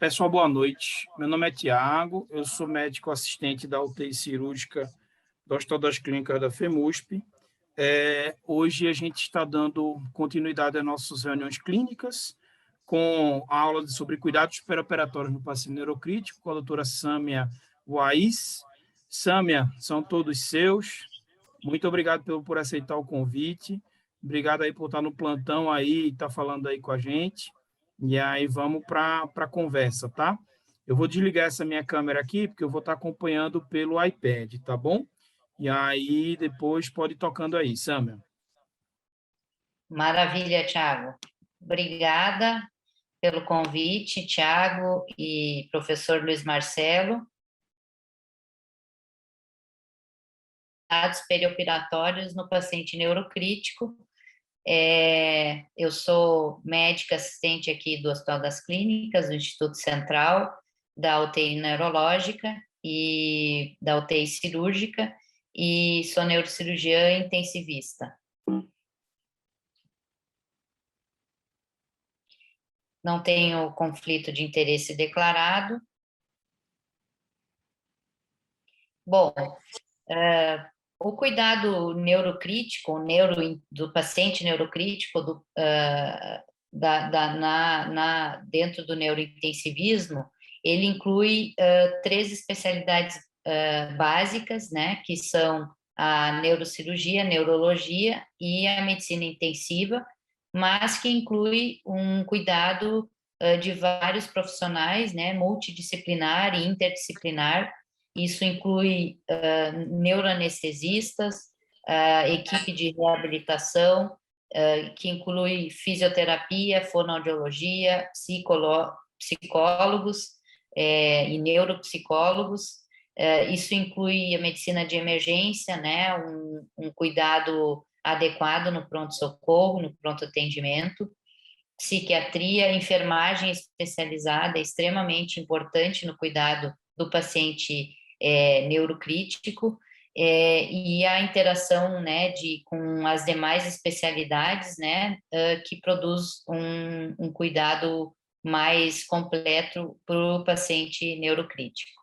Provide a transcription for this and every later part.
Pessoal, boa noite. Meu nome é Tiago, eu sou médico assistente da UTI cirúrgica do Hospital das Clínicas da FEMUSP. Hoje a gente está dando continuidade às nossas reuniões clínicas com a aula sobre cuidados perioperatórios no paciente neurocrítico com a doutora Sâmia Waiz. Sâmia, são todos seus. Muito obrigado por aceitar o convite. Obrigado aí por estar no plantão aí e estar falando aí com a gente. E aí vamos para a conversa, tá? Eu vou desligar essa minha câmera aqui, porque eu vou estar acompanhando pelo iPad, tá bom? E aí depois pode ir tocando aí, Sâmia. Maravilha, Tiago. Obrigada pelo convite, Tiago e professor Luiz Marcelo. Cuidados perioperatórios no paciente neurocrítico. Eu sou médica assistente aqui do Hospital das Clínicas, do Instituto Central, da UTI neurológica e da UTI cirúrgica, e sou neurocirurgiã intensivista. Não tenho conflito de interesse declarado. Bom, o cuidado neurocrítico, do paciente neurocrítico dentro do neurointensivismo, ele inclui 3 especialidades básicas, né, que são a neurocirurgia, a neurologia e a medicina intensiva, mas que inclui um cuidado de vários profissionais, né, multidisciplinar e interdisciplinar. Isso inclui neuroanestesistas, equipe de reabilitação, que inclui fisioterapia, fonoaudiologia, psicólogos e neuropsicólogos. Isso inclui a medicina de emergência, né, um cuidado adequado no pronto-socorro, no pronto-atendimento, psiquiatria, enfermagem especializada, extremamente importante no cuidado do paciente neurocrítico, e a interação, né, com as demais especialidades, né, que produz um cuidado mais completo para o paciente neurocrítico.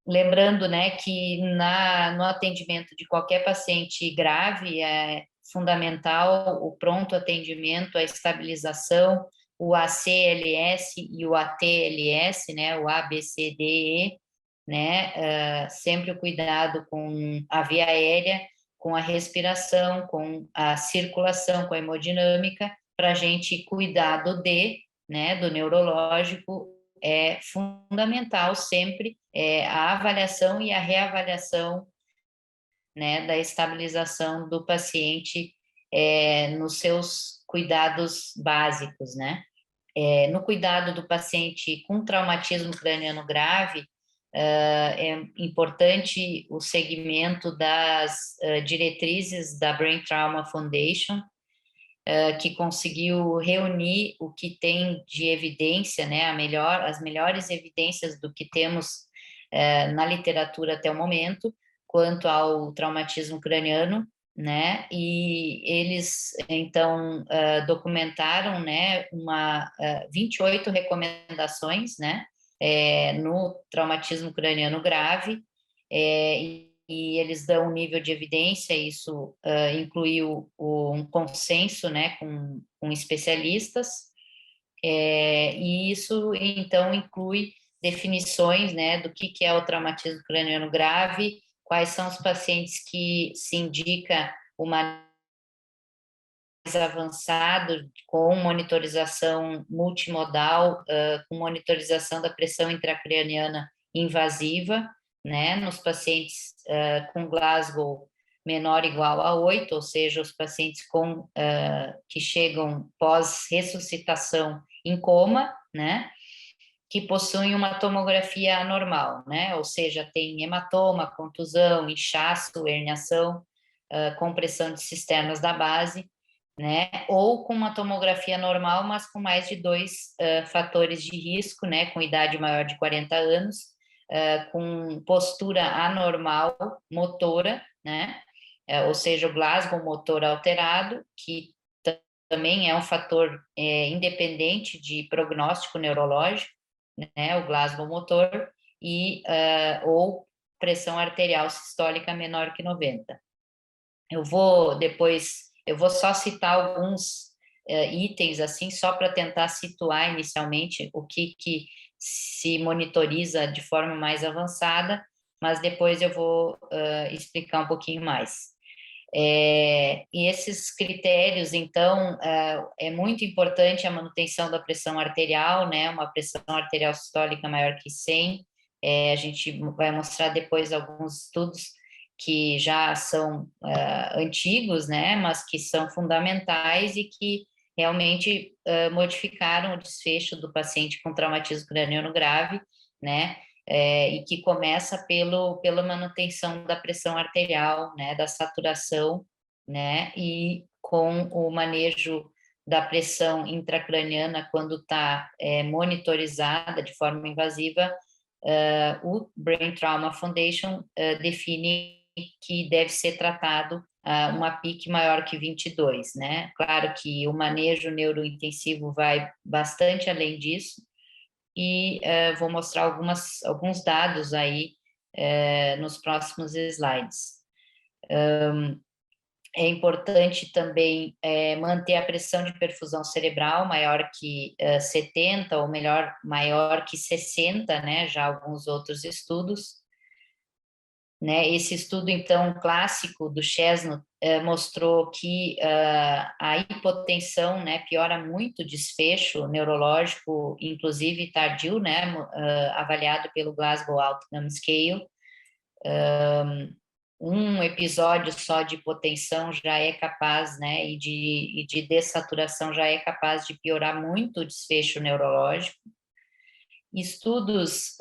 Lembrando, né, que no atendimento de qualquer paciente grave é fundamental o pronto atendimento, a estabilização, o ACLS e o ATLS, né, o ABCDE, né, sempre o cuidado com a via aérea, com a respiração, com a circulação, com a hemodinâmica, para a gente cuidar né, do neurológico. É fundamental sempre a avaliação e a reavaliação, né, da estabilização do paciente nos seus cuidados básicos, né? No cuidado do paciente com traumatismo craniano grave, é importante o segmento das diretrizes da Brain Trauma Foundation, que conseguiu reunir o que tem de evidência, né, as melhores evidências do que temos na literatura até o momento, quanto ao traumatismo craniano, né, e eles, então, documentaram, né, 28 recomendações, né, no traumatismo craniano grave, e eles dão um nível de evidência, isso incluiu um consenso, né, com especialistas, e isso, então, inclui definições, né, do que é o traumatismo craniano grave, quais são os pacientes que se indica o mais avançado, com monitorização multimodal, com monitorização da pressão intracraniana invasiva, né, nos pacientes com Glasgow menor ou igual a 8, ou seja, os pacientes que chegam pós-ressuscitação em coma, né, que possuem uma tomografia anormal, né, ou seja, tem hematoma, contusão, inchaço, herniação, compressão de cisternas da base, né, ou com uma tomografia normal, mas com mais de 2 fatores de risco, né, com idade maior de 40 anos, com postura anormal motora, né, ou seja, o Glasgow motor alterado, que também é um fator independente de prognóstico neurológico, né, o Glasgow motor, e, ou pressão arterial sistólica menor que 90. Eu vou só citar alguns itens, assim, só para tentar situar inicialmente o que se monitoriza de forma mais avançada, mas depois eu vou explicar um pouquinho mais. E esses critérios, então, é muito importante a manutenção da pressão arterial, né? Uma pressão arterial sistólica maior que 100. A gente vai mostrar depois alguns estudos que já são antigos, né? Mas que são fundamentais e que realmente modificaram o desfecho do paciente com traumatismo craniano grave, né? E que começa pela manutenção da pressão arterial, né, da saturação, né, e com o manejo da pressão intracraniana quando está monitorizada de forma invasiva, o Brain Trauma Foundation define que deve ser tratado uma PIC maior que 22, né? Claro que o manejo neurointensivo vai bastante além disso, e vou mostrar alguns dados aí nos próximos slides. É importante também manter a pressão de perfusão cerebral maior que 70, ou melhor, maior que 60, né? Já alguns outros estudos. Né? Esse estudo, então, clássico do Chesnut mostrou que a hipotensão, né, piora muito o desfecho neurológico, inclusive tardio, né, avaliado pelo Glasgow Outcome Scale. Um episódio só de hipotensão já é capaz, né, e de dessaturação já é capaz de piorar muito o desfecho neurológico. Estudos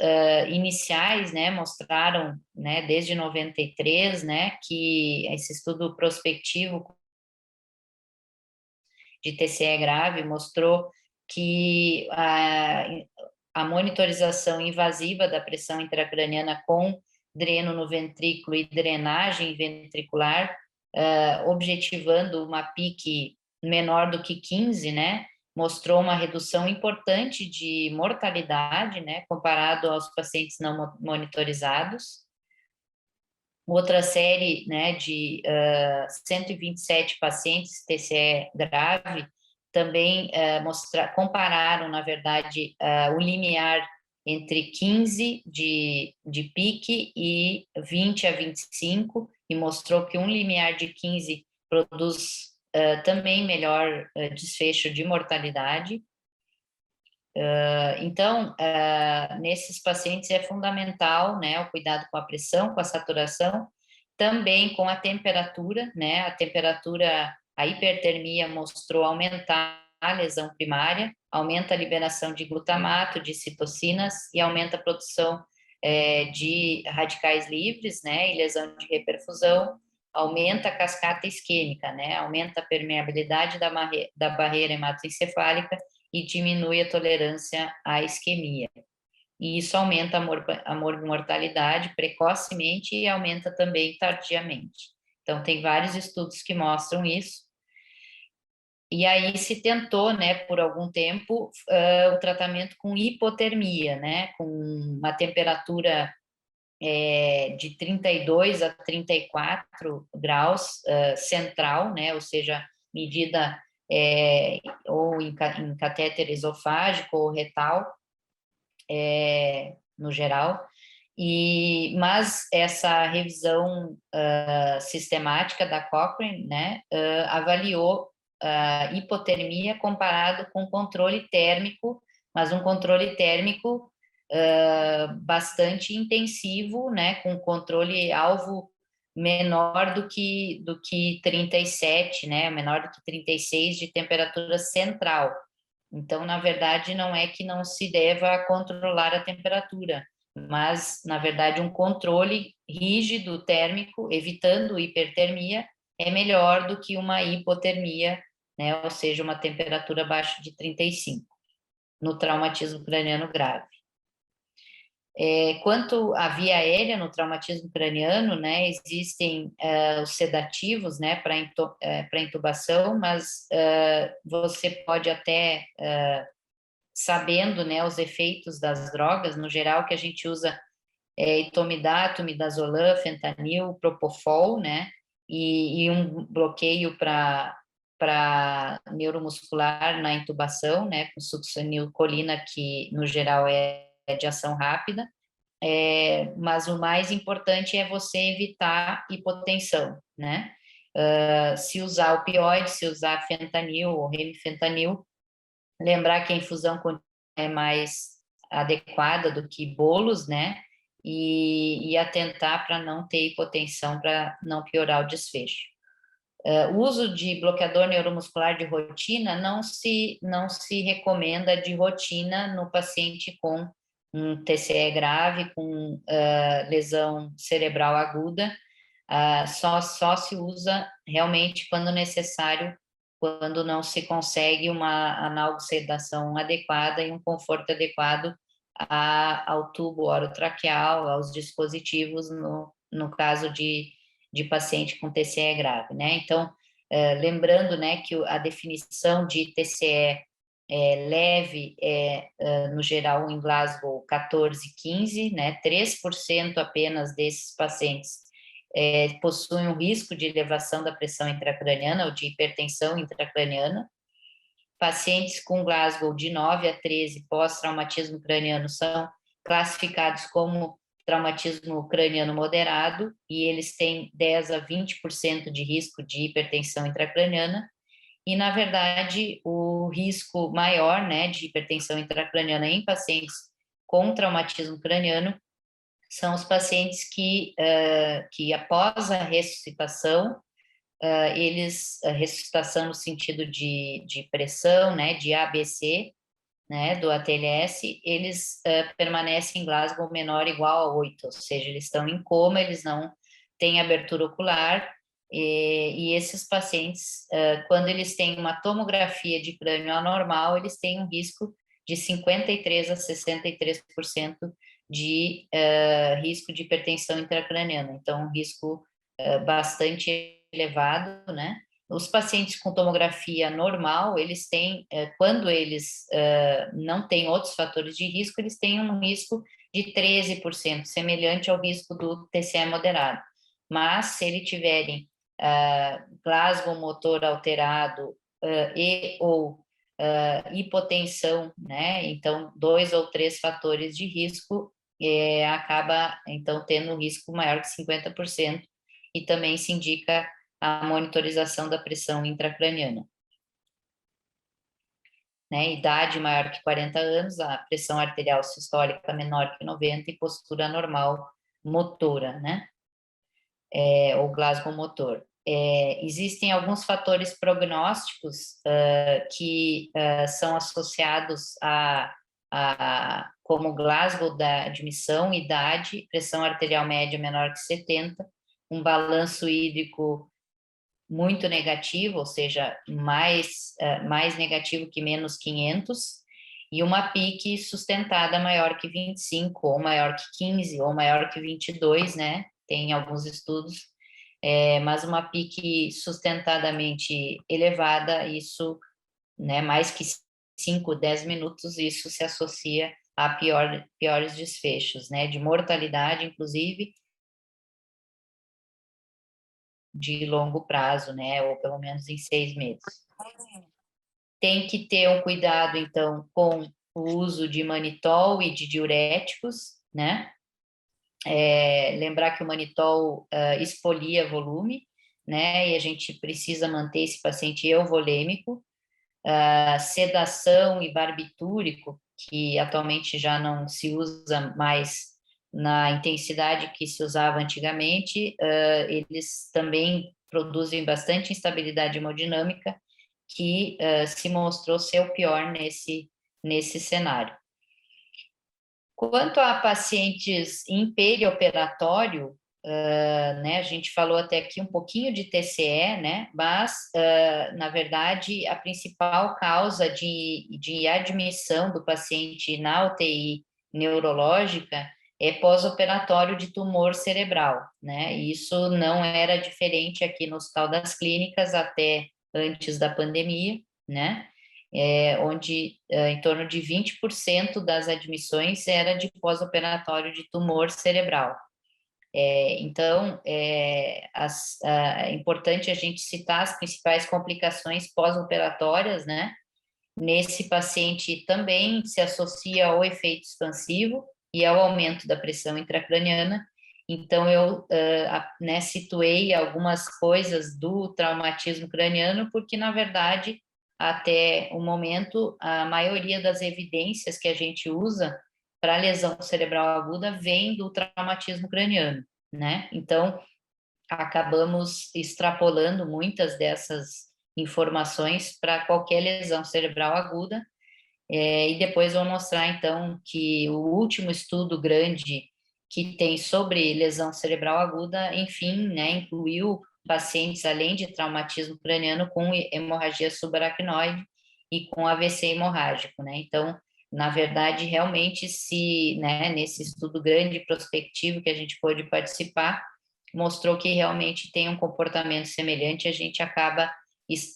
iniciais, né, mostraram, né, desde 93, né, que esse estudo prospectivo de TCE grave mostrou que a monitorização invasiva da pressão intracraniana com dreno no ventrículo e drenagem ventricular, objetivando uma PIC menor do que 15, né, mostrou uma redução importante de mortalidade, né, comparado aos pacientes não monitorizados. Outra série, né, de 127 pacientes TCE grave também compararam, na verdade, o limiar entre 15 de pique e 20 a 25, e mostrou que um limiar de 15 produz também melhor desfecho de mortalidade. Então, nesses pacientes é fundamental, né, o cuidado com a pressão, com a saturação, também com a temperatura, né, a hipertermia mostrou aumentar a lesão primária, aumenta a liberação de glutamato, de citocinas e aumenta a produção de radicais livres, né, e lesão de reperfusão, aumenta a cascata isquêmica, né, aumenta a permeabilidade da barreira hematoencefálica e diminui a tolerância à isquemia. E isso aumenta a mortalidade precocemente e aumenta também tardiamente. Então, tem vários estudos que mostram isso. E aí se tentou, né, por algum tempo, o tratamento com hipotermia, né, com uma temperatura de 32 a 34 graus central, né, ou seja, medida ou em catéter esofágico ou retal, no geral, mas essa revisão sistemática da Cochrane, né, avaliou hipotermia comparado com controle térmico, mas um controle térmico bastante intensivo, né, com controle alvo menor do que 37, né, menor do que 36 de temperatura central. Então, na verdade, não é que não se deva controlar a temperatura, mas, na verdade, um controle rígido térmico, evitando hipertermia, é melhor do que uma hipotermia, né, ou seja, uma temperatura abaixo de 35, no traumatismo craniano grave. Quanto à via aérea no traumatismo craniano, né, existem os sedativos, né, para intubação, mas você pode até sabendo, né, os efeitos das drogas, no geral, que a gente usa etomidato, midazolam, fentanil, propofol, né, e um bloqueio para neuromuscular na intubação, né, com succinilcolina, que no geral é de ação rápida, mas o mais importante é você evitar hipotensão, né? Se usar opioide, se usar fentanil ou remifentanil, lembrar que a infusão é mais adequada do que bolos, né? E atentar para não ter hipotensão, para não piorar o desfecho. O uso de bloqueador neuromuscular de rotina não se recomenda de rotina no paciente com um TCE grave, com lesão cerebral aguda, só se usa realmente quando necessário, quando não se consegue uma analgosedação adequada e um conforto adequado ao tubo orotraqueal, aos dispositivos, no caso de paciente com TCE grave, né? Então, lembrando, né, que a definição de TCE leve no geral, em Glasgow, 14, 15, né? 3% apenas desses pacientes possuem um risco de elevação da pressão intracraniana ou de hipertensão intracraniana. Pacientes com Glasgow de 9 a 13 pós-traumatismo craniano são classificados como traumatismo craniano moderado e eles têm 10 a 20% de risco de hipertensão intracraniana. E, na verdade, o risco maior, né, de hipertensão intracraniana em pacientes com traumatismo craniano são os pacientes que após a ressuscitação, ressuscitação no sentido de pressão, né, de ABC, né, do ATLS, eles permanecem em Glasgow menor ou igual a 8, ou seja, eles estão em coma, eles não têm abertura ocular, e esses pacientes, quando eles têm uma tomografia de crânio anormal, eles têm um risco de 53% a 63% de risco de hipertensão intracraniana, então um risco bastante elevado, né? Os pacientes com tomografia normal, eles têm, quando eles não têm outros fatores de risco, eles têm um risco de 13%, semelhante ao risco do TCE moderado. Mas, se eles tiverem Glasgow motor alterado ou hipotensão, né? Então, 2 ou 3 fatores de risco, acaba, então, tendo um risco maior que 50%, e também se indica a monitorização da pressão intracraniana. Né? Idade maior que 40 anos, a pressão arterial sistólica menor que 90 e postura normal motora, né? Ou Glasgow motor. Existem alguns fatores prognósticos que são associados como Glasgow da admissão, idade, pressão arterial média menor que 70, um balanço hídrico muito negativo, ou seja, mais negativo que menos 500, e uma PIC sustentada maior que 25, ou maior que 15, ou maior que 22, né? Tem alguns estudos, mas uma PIC sustentadamente elevada, isso, né, mais que 5, 10 minutos, isso se associa a piores desfechos, né? De mortalidade, inclusive, de longo prazo, né, ou pelo menos em 6 meses. Tem que ter um cuidado, então, com o uso de manitol e de diuréticos, né, lembrar que o manitol expolia volume, né, e a gente precisa manter esse paciente euvolêmico, sedação e barbitúrico, que atualmente já não se usa mais na intensidade que se usava antigamente, eles também produzem bastante instabilidade hemodinâmica, que se mostrou ser o pior nesse cenário. Quanto a pacientes em perioperatório, né, a gente falou até aqui um pouquinho de TCE, né, mas, na verdade, a principal causa de admissão do paciente na UTI neurológica é pós-operatório de tumor cerebral, né, isso não era diferente aqui no Hospital das Clínicas até antes da pandemia, né, onde em torno de 20% das admissões era de pós-operatório de tumor cerebral. Então, é importante a gente citar as principais complicações pós-operatórias, né? Nesse paciente também se associa ao efeito expansivo e ao aumento da pressão intracraniana. Então, eu situei algumas coisas do traumatismo craniano, porque, na verdade, até o momento, a maioria das evidências que a gente usa para lesão cerebral aguda vem do traumatismo craniano, né? Então, acabamos extrapolando muitas dessas informações para qualquer lesão cerebral aguda, e depois vou mostrar, então, que o último estudo grande que tem sobre lesão cerebral aguda, enfim, né, incluiu pacientes, além de traumatismo craniano, com hemorragia subaracnoide e com AVC hemorrágico, né? Então, na verdade, realmente, né, nesse estudo grande prospectivo que a gente pôde participar, mostrou que realmente tem um comportamento semelhante, a gente acaba,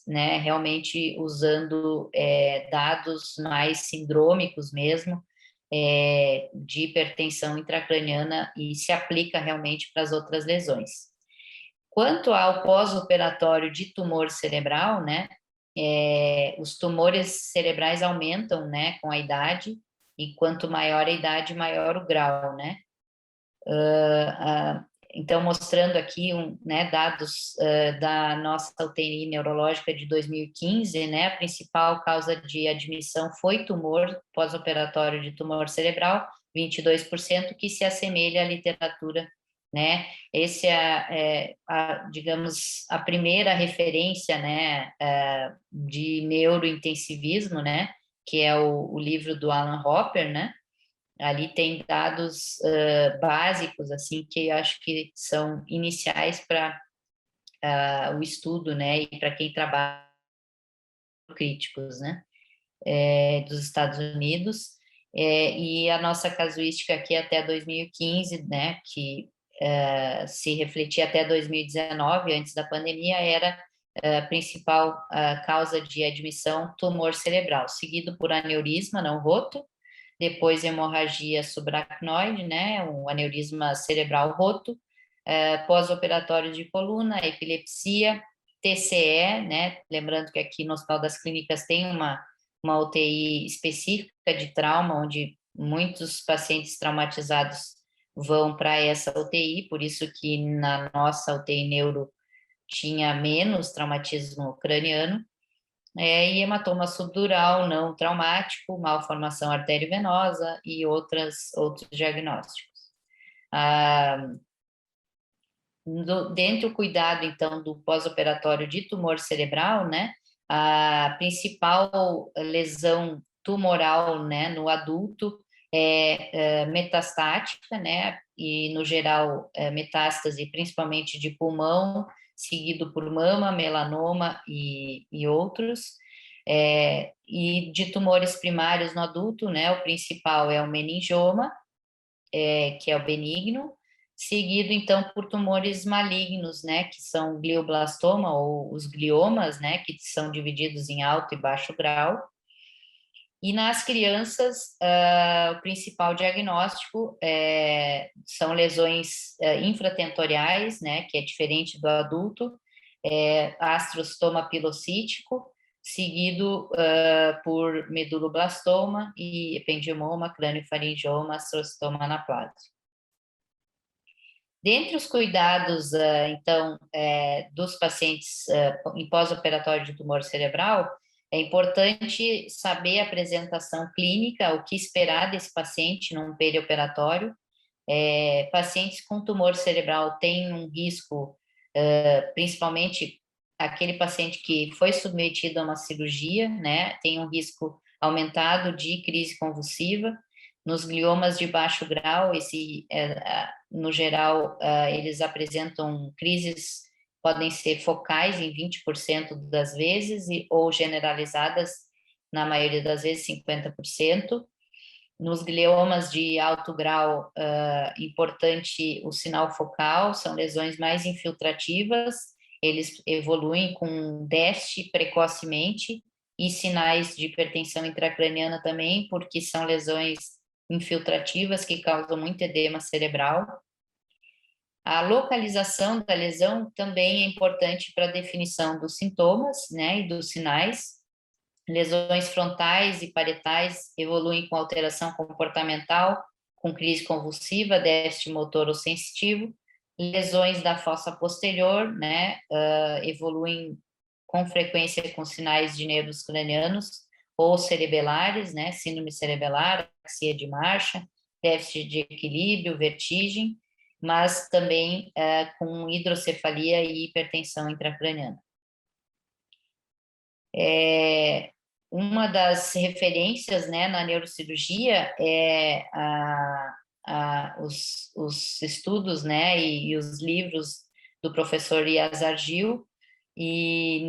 né, realmente usando dados mais sindrômicos mesmo, de hipertensão intracraniana, e se aplica realmente para as outras lesões. Quanto ao pós-operatório de tumor cerebral, né, os tumores cerebrais aumentam, né, com a idade, e quanto maior a idade, maior o grau, né? Então, mostrando aqui né, dados da nossa UTI neurológica de 2015, né, a principal causa de admissão foi tumor pós-operatório de tumor cerebral, 22%, que se assemelha à literatura, né? Esse digamos, a primeira referência, né, de neurointensivismo, né, que é o livro do Alan Hopper, né? Ali tem dados básicos, assim, que acho que são iniciais para o estudo, né, e para quem trabalha críticos, né, dos Estados Unidos. E a nossa casuística aqui até 2015, né, que se refletia até 2019, antes da pandemia, era a principal causa de admissão tumor cerebral, seguido por aneurisma não roto, depois hemorragia subaracnoide, né, um aneurisma cerebral roto, pós-operatório de coluna, epilepsia, TCE, né, lembrando que aqui no Hospital das Clínicas tem uma UTI específica de trauma, onde muitos pacientes traumatizados vão para essa UTI, por isso que na nossa UTI neuro tinha menos traumatismo craniano, e hematoma subdural não traumático, malformação arteriovenosa e outros diagnósticos. Dentro do cuidado, então, do pós-operatório de tumor cerebral, né, a principal lesão tumoral, né, no adulto é metastática, né, e no geral metástase principalmente de pulmão, seguido por mama, melanoma e outros. E de tumores primários no adulto, né, o principal é o meningioma, que é o benigno, seguido então por tumores malignos, né, que são glioblastoma ou os gliomas, né, que são divididos em alto e baixo grau. E nas crianças, o principal diagnóstico são lesões infratentoriais, né, que é diferente do adulto, astrostoma pilocítico, seguido por meduloblastoma e ependiomoma, crâniofaringioma, astrostoma anaplásico. Dentre os cuidados, então, dos pacientes em pós-operatório de tumor cerebral, é importante saber a apresentação clínica, o que esperar desse paciente num perioperatório. Pacientes com tumor cerebral têm um risco, principalmente aquele paciente que foi submetido a uma cirurgia, né, tem um risco aumentado de crise convulsiva. Nos gliomas de baixo grau, no geral, eles apresentam crises, podem ser focais em 20% das vezes, ou generalizadas, na maioria das vezes, 50%. Nos gliomas de alto grau, importante o sinal focal, são lesões mais infiltrativas, eles evoluem com déficit precocemente, e sinais de hipertensão intracraniana também, porque são lesões infiltrativas que causam muito edema cerebral. A localização da lesão também é importante para a definição dos sintomas, né, e dos sinais. Lesões frontais e parietais evoluem com alteração comportamental, com crise convulsiva, déficit motor ou sensitivo. Lesões da fossa posterior, né, evoluem com frequência com sinais de nervos cranianos ou cerebelares, né, síndrome cerebelar, axia de marcha, déficit de equilíbrio, vertigem, mas também com hidrocefalia e hipertensão intracraniana. Uma das referências, né, na neurocirurgia é os estudos, né, e os livros do professor Yazar Gil, e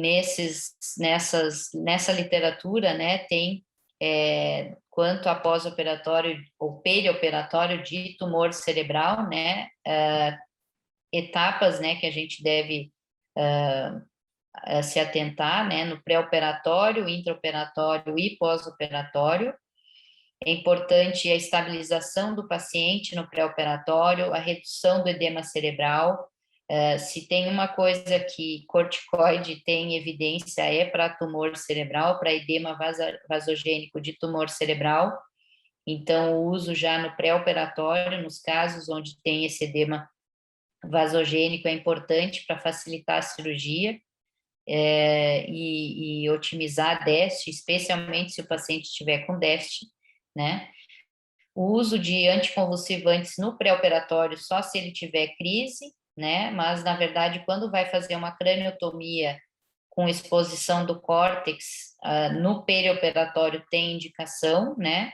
nessa literatura, né, tem quanto a pós-operatório ou perioperatório de tumor cerebral, né, etapas, né, que a gente deve se atentar, né, no pré-operatório, intraoperatório e pós-operatório. É importante a estabilização do paciente no pré-operatório, a redução do edema cerebral. Se tem uma coisa que corticoide tem evidência é para tumor cerebral, para edema vasogênico de tumor cerebral. Então, o uso já no pré-operatório, nos casos onde tem esse edema vasogênico, é importante para facilitar a cirurgia. E otimizar déficit, especialmente se o paciente estiver com déficit, né? O uso de anticonvulsivantes no pré-operatório só se ele tiver crise, né? Mas, na verdade, quando vai fazer uma craniotomia com exposição do córtex, no perioperatório tem indicação, né?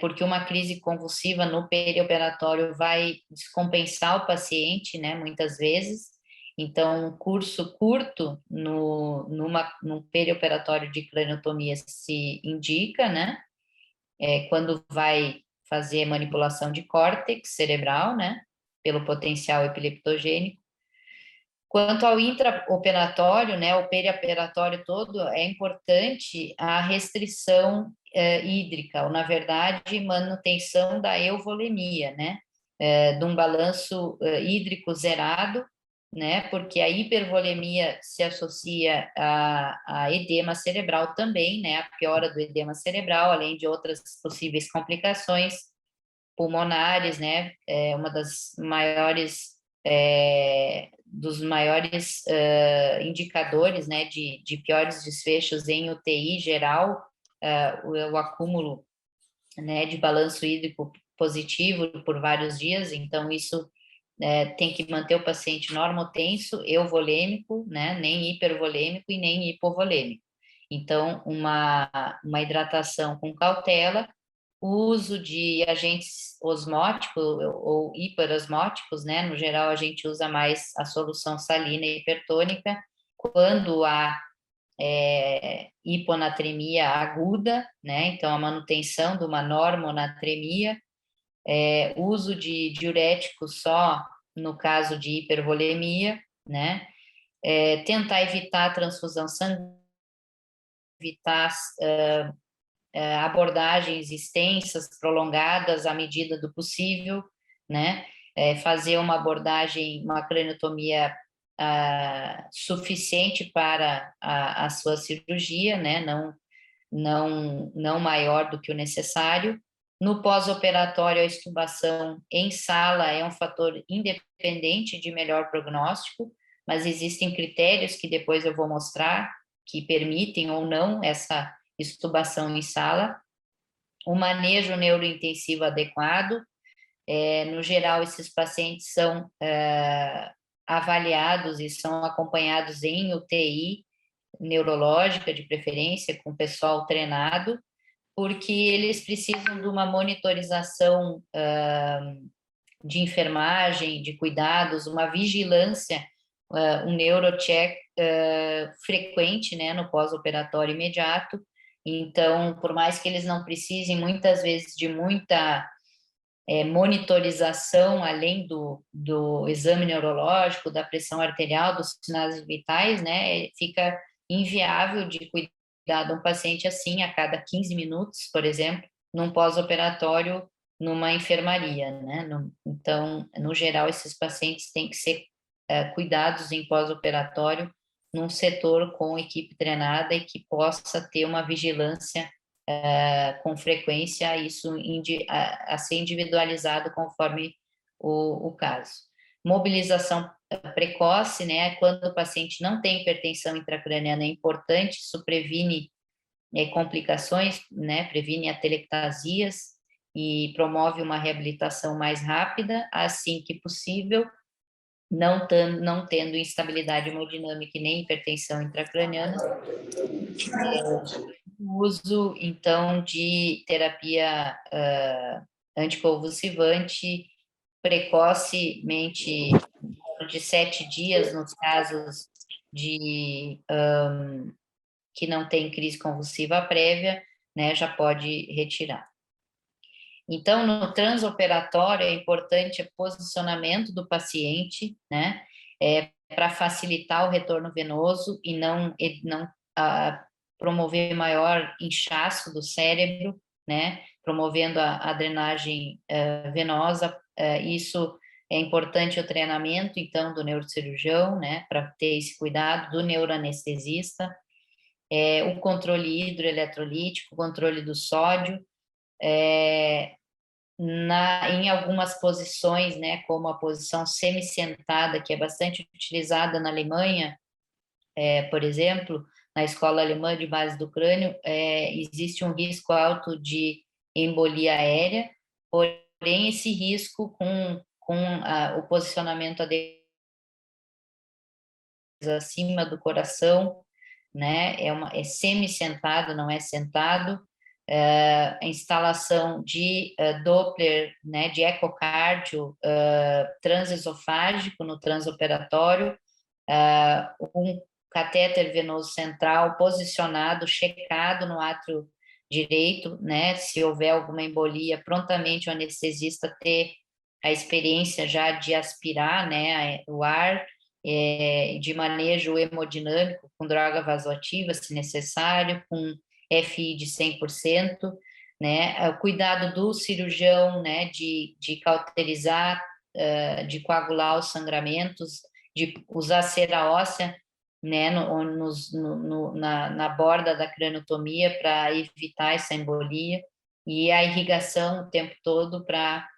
Porque uma crise convulsiva no perioperatório vai descompensar o paciente, né? Muitas vezes. Então, um curso curto num perioperatório de craniotomia se indica, né? Quando vai fazer manipulação de córtex cerebral, né? Pelo potencial epileptogênico. Quanto ao intraoperatório, né? O perioperatório todo, é importante a restrição hídrica, ou, na verdade, manutenção da euvolemia, né? De um balanço hídrico zerado, né? Porque a hipervolemia se associa a edema cerebral também, né? A piora do edema cerebral, além de outras possíveis complicações pulmonares, né? Uma das maiores dos maiores indicadores, né? De piores desfechos em UTI geral, o acúmulo, né? De balanço hídrico positivo por vários dias. Então isso tem que manter o paciente normotenso, euvolêmico, né? Nem hipervolêmico e nem hipovolêmico. Então, uma hidratação com cautela, o uso de agentes osmóticos ou hiperosmóticos, né? No geral, a gente usa mais a solução salina e hipertônica quando há hiponatremia aguda, né? Então, a manutenção de uma normonatremia, uso de diuréticos só no caso de hipervolemia, né? Tentar evitar a transfusão sanguínea, evitar abordagens extensas, prolongadas à medida do possível, né? Fazer uma abordagem, uma craniotomia suficiente para a sua cirurgia, né? Não maior do que o necessário. No pós-operatório, a extubação em sala é um fator independente de melhor prognóstico, mas existem critérios que depois eu vou mostrar que permitem ou não essa extubação em sala. O manejo neurointensivo adequado. No geral, esses pacientes são avaliados e são acompanhados em UTI neurológica, de preferência, com pessoal treinado, porque eles precisam de uma monitorização de enfermagem, de cuidados, uma vigilância, um neurocheck frequente, né, no pós-operatório imediato. Então, por mais que eles não precisem, muitas vezes, de muita monitorização, além do exame neurológico, da pressão arterial, dos sinais vitais, né, fica inviável de cuidar cuidar de um paciente assim a cada 15 minutos, por exemplo, num pós-operatório, numa enfermaria, né? Então, no geral, esses pacientes têm que ser cuidados em pós-operatório num setor com equipe treinada e que possa ter uma vigilância com frequência, isso a ser individualizado conforme o caso. Mobilização precoce, né? Quando o paciente não tem hipertensão intracraniana, é importante, isso previne complicações, né? Previne atelectasias e promove uma reabilitação mais rápida, assim que possível, não tendo instabilidade hemodinâmica e nem hipertensão intracraniana. O uso, então, de terapia anticonvulsivante precocemente, de 7 dias, nos casos que não tem crise convulsiva prévia, né, já pode retirar. Então, no transoperatório, é importante o posicionamento do paciente, né, para facilitar o retorno venoso e não promover maior inchaço do cérebro, né, promovendo a drenagem venosa. Isso é importante o treinamento, então, do neurocirurgião, né, para ter esse cuidado, do neuroanestesista, o controle hidroeletrolítico, o controle do sódio, em algumas posições, né, como a posição semi-sentada, que é bastante utilizada na Alemanha, por exemplo, na escola alemã de base do crânio, existe um risco alto de embolia aérea, porém esse risco com o posicionamento adequado acima do coração, né, é semi-sentado, não é sentado, a instalação de Doppler, né, de ecocardio transesofágico no transoperatório, um catéter venoso central posicionado, checado no átrio direito, né, se houver alguma embolia, prontamente o anestesista ter a experiência já de aspirar, né, o ar, de manejo hemodinâmico com droga vasoativa, se necessário, com FI de 100%, né, o cuidado do cirurgião, né, de cauterizar, de coagular os sangramentos, de usar cera óssea, né, na borda da craniotomia para evitar essa embolia, e a irrigação o tempo todo para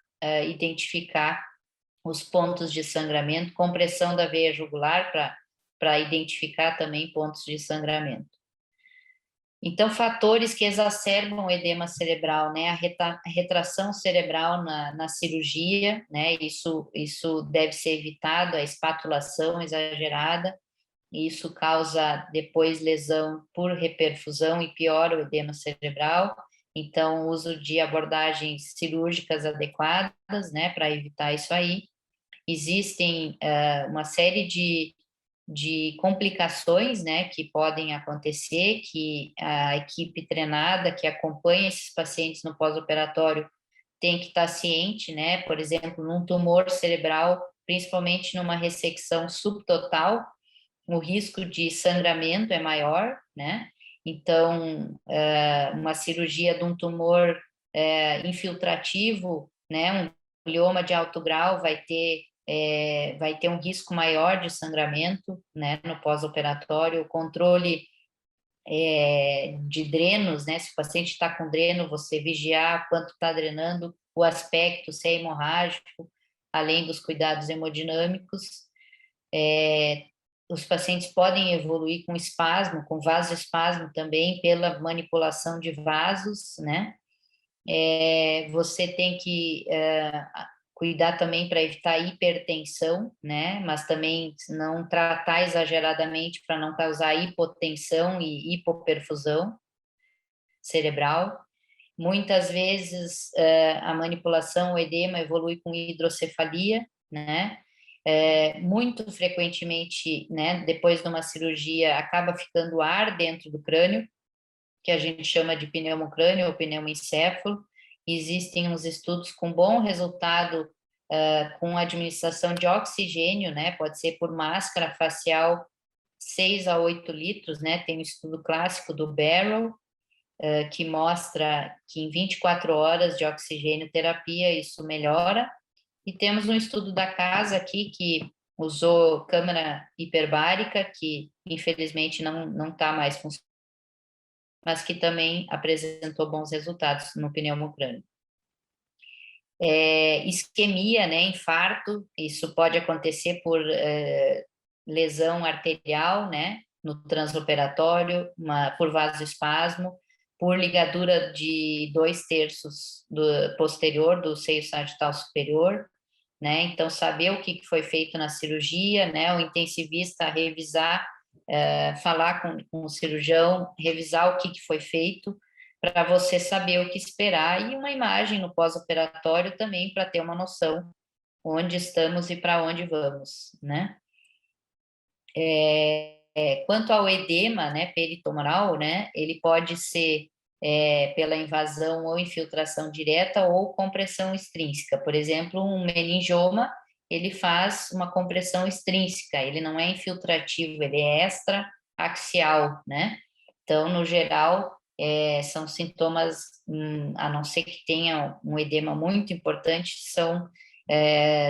identificar os pontos de sangramento, compressão da veia jugular para identificar também pontos de sangramento. Então, fatores que exacerbam o edema cerebral, né? A retração cerebral na cirurgia, né? Isso deve ser evitado, a espatulação exagerada, isso causa depois lesão por reperfusão e piora o edema cerebral. Então, o uso de abordagens cirúrgicas adequadas, né? Para evitar isso aí. Existem uma série de complicações, né, que podem acontecer, que a equipe treinada que acompanha esses pacientes no pós-operatório tem que estar ciente, né, por exemplo, num tumor cerebral, principalmente numa ressecção subtotal, o risco de sangramento é maior, né, então, uma cirurgia de um tumor infiltrativo, né, um glioma de alto grau vai ter um risco maior de sangramento, né, no pós-operatório, o controle de drenos, né, se o paciente está com dreno, você vigiar quanto está drenando, o aspecto, se é hemorrágico, além dos cuidados hemodinâmicos. Os pacientes podem evoluir com espasmo, com vasoespasmo também, pela manipulação de vasos, né, você tem que cuidar também para evitar hipertensão, né? Mas também não tratar exageradamente para não causar hipotensão e hipoperfusão cerebral. Muitas vezes a manipulação, o edema evolui com hidrocefalia, né? Muito frequentemente, né, depois de uma cirurgia, acaba ficando ar dentro do crânio, que a gente chama de pneumocrânio ou pneumoencéfalo. Existem uns estudos com bom resultado com administração de oxigênio, né? Pode ser por máscara facial 6 a 8 litros, né? Tem um estudo clássico do Barrow, que mostra que em 24 horas de oxigênio terapia isso melhora. E temos um estudo da casa aqui que usou câmara hiperbárica, que infelizmente não está mais funcionando, mas que também apresentou bons resultados no pneumocrânio. Isquemia, né, infarto, isso pode acontecer por lesão arterial, né, no transoperatório, por vasoespasmo, por ligadura de 2/3 do posterior do seio sagital superior, né? Então, saber o que foi feito na cirurgia, né? O intensivista revisar, falar com o cirurgião, revisar o que foi feito, para você saber o que esperar, e uma imagem no pós-operatório também, para ter uma noção onde estamos e para onde vamos, né? Quanto ao edema, né, peritoneal, né, ele pode ser pela invasão ou infiltração direta ou compressão extrínseca. Por exemplo, um meningioma, ele faz uma compressão extrínseca, ele não é infiltrativo, ele é extra-axial, né? Então, no geral, são sintomas, a não ser que tenha um edema muito importante, são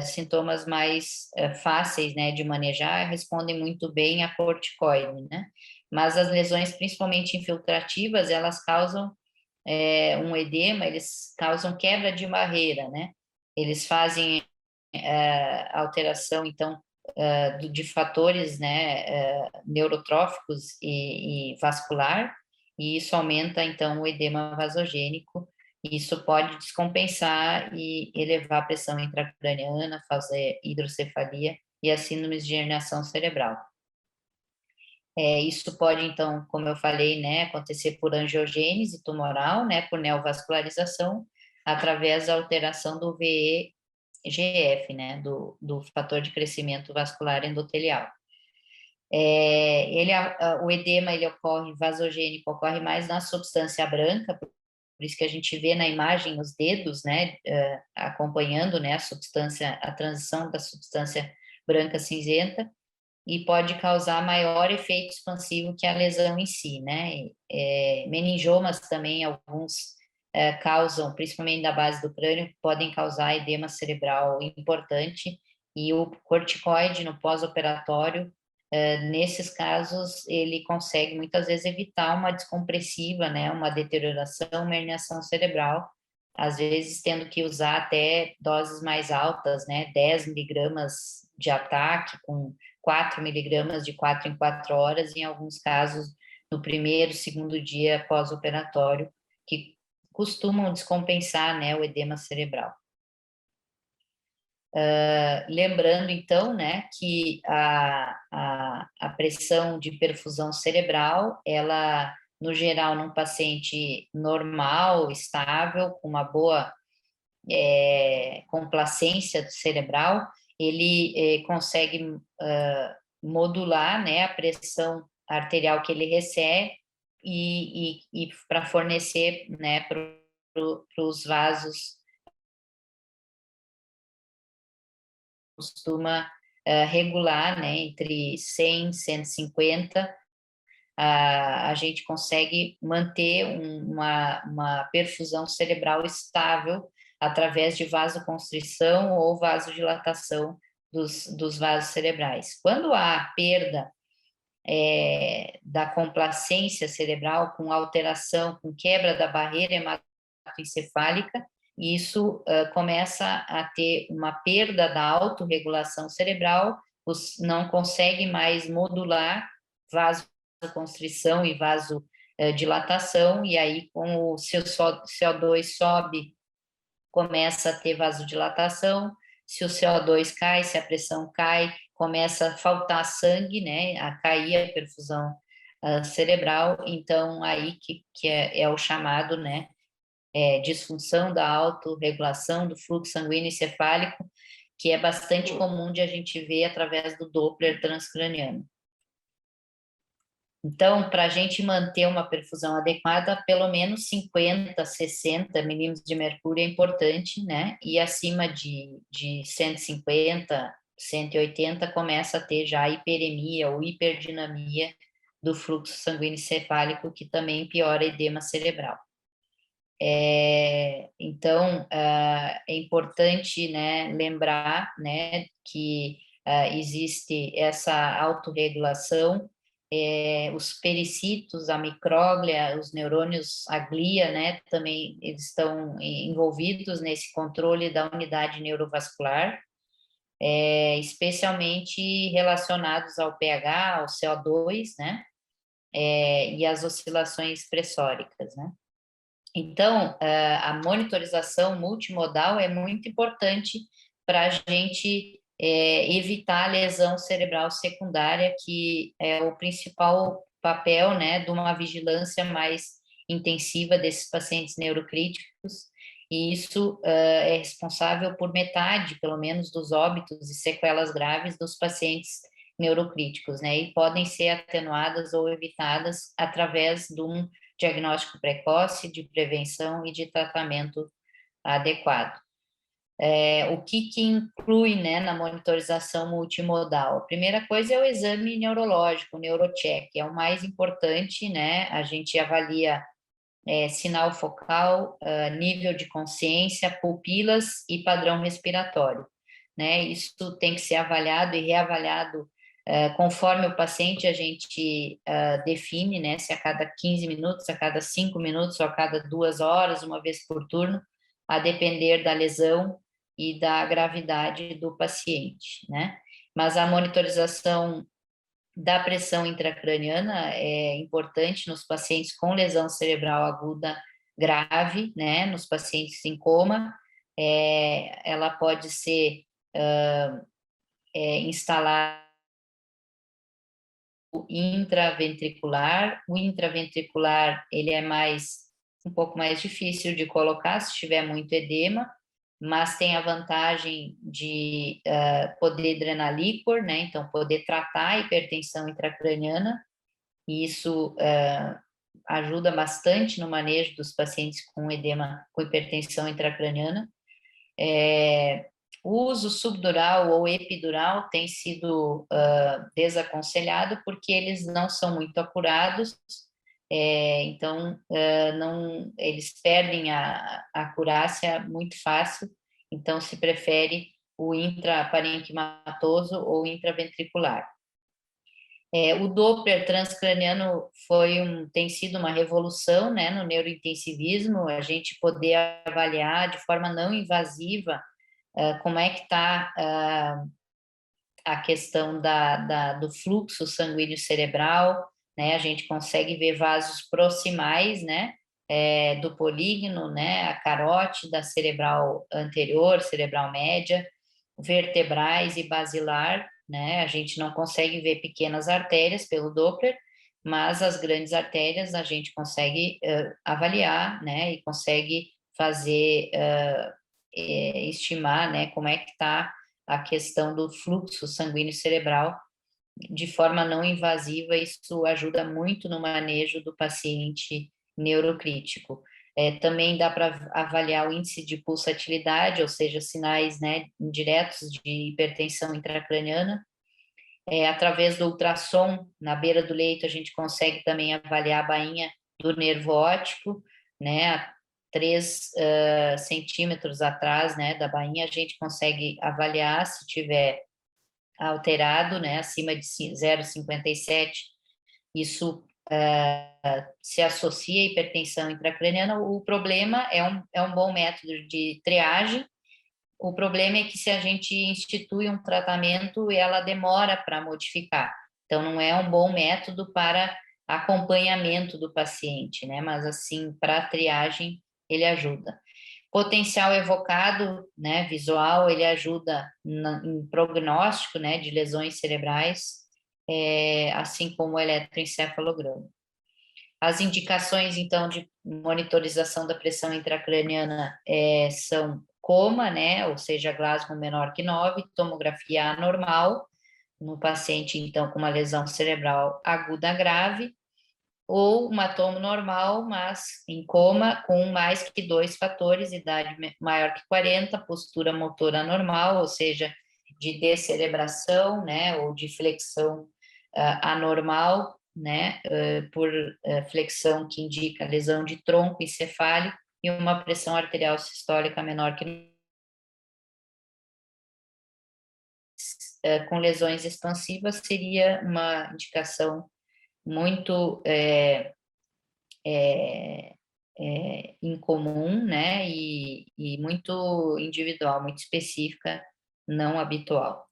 sintomas mais fáceis, né, de manejar, respondem muito bem a corticoide, né? Mas as lesões, principalmente infiltrativas, elas causam um edema, eles causam quebra de barreira, né? Eles fazem alteração, então, de fatores, né, neurotróficos e vascular, e isso aumenta, então, o edema vasogênico. Isso pode descompensar e elevar a pressão intracraniana, fazer hidrocefalia e as síndromes de herniação cerebral. Isso pode, então, como eu falei, né, acontecer por angiogênese tumoral, né, por neovascularização, através da alteração do VEGF, né, do fator de crescimento vascular endotelial. O edema, ele ocorre, vasogênico, ocorre mais na substância branca, por isso que a gente vê na imagem os dedos, né, acompanhando, né, a transição da substância branca cinzenta, e pode causar maior efeito expansivo que a lesão em si, né? Meningiomas também, alguns causam, principalmente da base do crânio, podem causar edema cerebral importante, e o corticoide no pós-operatório, nesses casos, ele consegue muitas vezes evitar uma descompressiva, né? Uma deterioração, uma herniação cerebral, às vezes tendo que usar até doses mais altas, né? 10 miligramas de ataque, com 4 miligramas de 4 em 4 horas, em alguns casos, no primeiro, segundo dia pós-operatório, que costumam descompensar, né, o edema cerebral. Lembrando, então, né, que a pressão de perfusão cerebral, ela, no geral, num paciente normal, estável, com uma boa complacência cerebral, ele consegue modular, né, a pressão arterial que ele recebe e para fornecer, né, para os vasos, costuma regular, né, entre 100 e 150, a gente consegue manter uma perfusão cerebral estável através de vasoconstrição ou vasodilatação dos vasos cerebrais. Quando há perda da complacência cerebral, com alteração, com quebra da barreira hematoencefálica, isso começa a ter uma perda da autorregulação cerebral, não consegue mais modular vasoconstrição e vasodilatação, e aí, com o seu CO2 sobe, começa a ter vasodilatação. Se o CO2 cai, se a pressão cai, começa a faltar sangue, né, a cair a perfusão cerebral. Então, aí que é o chamado, né, disfunção da autorregulação do fluxo sanguíneo encefálico, que é bastante comum de a gente ver através do Doppler transcraniano. Então, para a gente manter uma perfusão adequada, pelo menos 50, 60 milímetros de mercúrio é importante, né? E acima de 150 180 começa a ter já hiperemia ou hiperdinamia do fluxo sanguíneo encefálico, que também piora edema cerebral. Então, é importante, né, lembrar, né, que existe essa autorregulação, os pericitos, a micróglia, os neurônios, a glia, né, também eles estão envolvidos nesse controle da unidade neurovascular, especialmente relacionados ao pH, ao CO2, né, e às oscilações pressóricas, né. Então, a monitorização multimodal é muito importante para a gente evitar a lesão cerebral secundária, que é o principal papel, né, de uma vigilância mais intensiva desses pacientes neurocríticos, e isso é responsável por metade, pelo menos, dos óbitos e sequelas graves dos pacientes neurocríticos, né, e podem ser atenuadas ou evitadas através de um diagnóstico precoce, de prevenção e de tratamento adequado. O que inclui, né, na monitorização multimodal? A primeira coisa é o exame neurológico, o neurocheck, é o mais importante, né? A gente avalia sinal focal, nível de consciência, pupilas e padrão respiratório, né? Isso tem que ser avaliado e reavaliado conforme o paciente, a gente define, né, se a cada 15 minutos, a cada 5 minutos, ou a cada 2 horas, uma vez por turno, a depender da lesão e da gravidade do paciente, né? Mas a monitorização da pressão intracraniana é importante nos pacientes com lesão cerebral aguda grave, né, nos pacientes em coma, ela pode ser instalada intraventricular. O intraventricular, ele é um pouco mais difícil de colocar se tiver muito edema, mas tem a vantagem de poder drenar líquor, né? Então, poder tratar a hipertensão intracraniana, e isso ajuda bastante no manejo dos pacientes com edema, com hipertensão intracraniana. O uso subdural ou epidural tem sido desaconselhado porque eles não são muito acurados, então eles perdem a acurácia muito fácil, então se prefere o intraparenquimatoso ou intraventricular. O Doppler transcraniano tem sido uma revolução, né, no neurointensivismo, a gente poder avaliar de forma não invasiva como é que está a questão do fluxo sanguíneo cerebral, né? A gente consegue ver vasos proximais, né? Do polígono, né? A carótida cerebral anterior, cerebral média, vertebrais e basilar, né? A gente não consegue ver pequenas artérias pelo Doppler, mas as grandes artérias a gente consegue avaliar, né? E consegue fazer estimar, né, como é que está a questão do fluxo sanguíneo cerebral de forma não invasiva. Isso ajuda muito no manejo do paciente neurocrítico. Também dá para avaliar o índice de pulsatilidade, ou seja, sinais, né, indiretos de hipertensão intracraniana. Através do ultrassom, na beira do leito, a gente consegue também avaliar a bainha do nervo óptico, né, 3 centímetros atrás, né, da bainha, a gente consegue avaliar se tiver alterado, né, acima de 0,57, isso se associa à hipertensão intracraniana. O problema é um bom método de triagem. O problema é que se a gente institui um tratamento, ela demora para modificar. Então, não é um bom método para acompanhamento do paciente, né, mas assim, para triagem, ele ajuda. Potencial evocado, né, visual, ele ajuda em prognóstico, né, de lesões cerebrais, assim como o eletroencefalograma. As indicações, então, de monitorização da pressão intracraniana são coma, né, ou seja, Glasgow menor que 9, tomografia anormal, no paciente, então, com uma lesão cerebral aguda grave, ou uma tomo normal, mas em coma, com mais que 2 fatores, idade maior que 40, postura motora normal, ou seja, de descerebração, né, ou de flexão anormal, né, por flexão que indica lesão de tronco encefálico e uma pressão arterial sistólica menor que com lesões expansivas seria uma indicação muito incomum, né, e muito individual, muito específica, não habitual.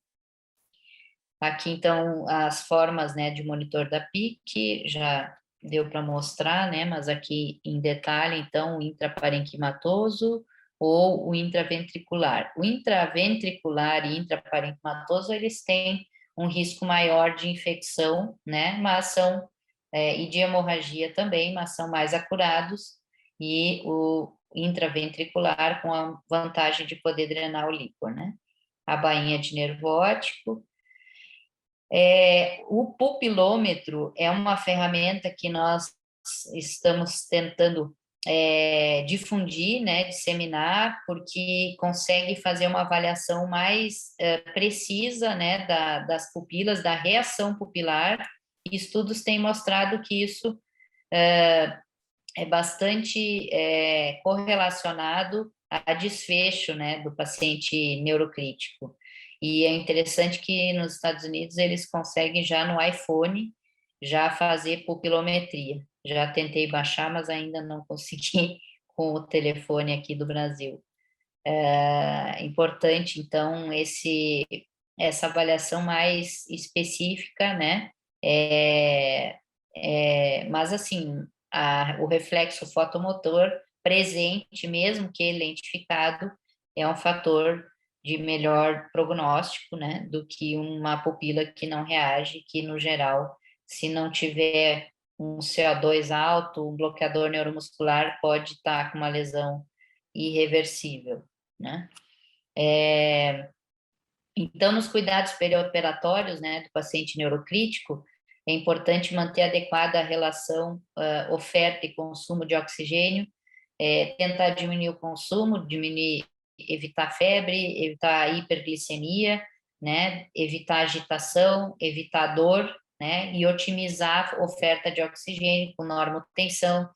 Aqui, então, as formas, né, de monitor da PIC, já deu para mostrar, né, mas aqui em detalhe, então, o intraparenquimatoso ou o intraventricular. O intraventricular e intraparenquimatoso, eles têm um risco maior de infecção, né, mas são, e de hemorragia também, mas são mais acurados, e o intraventricular com a vantagem de poder drenar o líquor, né. A bainha de nervo óptico. O pupilômetro é uma ferramenta que nós estamos tentando difundir, né, disseminar, porque consegue fazer uma avaliação mais precisa, né, das pupilas, da reação pupilar, e estudos têm mostrado que isso é bastante correlacionado a desfecho, né, do paciente neurocrítico. E é interessante que nos Estados Unidos eles conseguem já no iPhone já fazer pupilometria. Já tentei baixar, mas ainda não consegui com o telefone aqui do Brasil. É importante, então, essa avaliação mais específica, né? Mas, assim, o reflexo fotomotor presente, mesmo que lentificado, é um fator de melhor prognóstico, né, do que uma pupila que não reage, que, no geral, se não tiver um CO2 alto, um bloqueador neuromuscular pode estar com uma lesão irreversível, né? Então, nos cuidados perioperatórios, né, do paciente neurocrítico, é importante manter adequada a relação oferta e consumo de oxigênio, tentar diminuir o consumo, evitar febre, evitar hiperglicemia, né, evitar agitação, evitar dor, né, e otimizar a oferta de oxigênio com normotensão,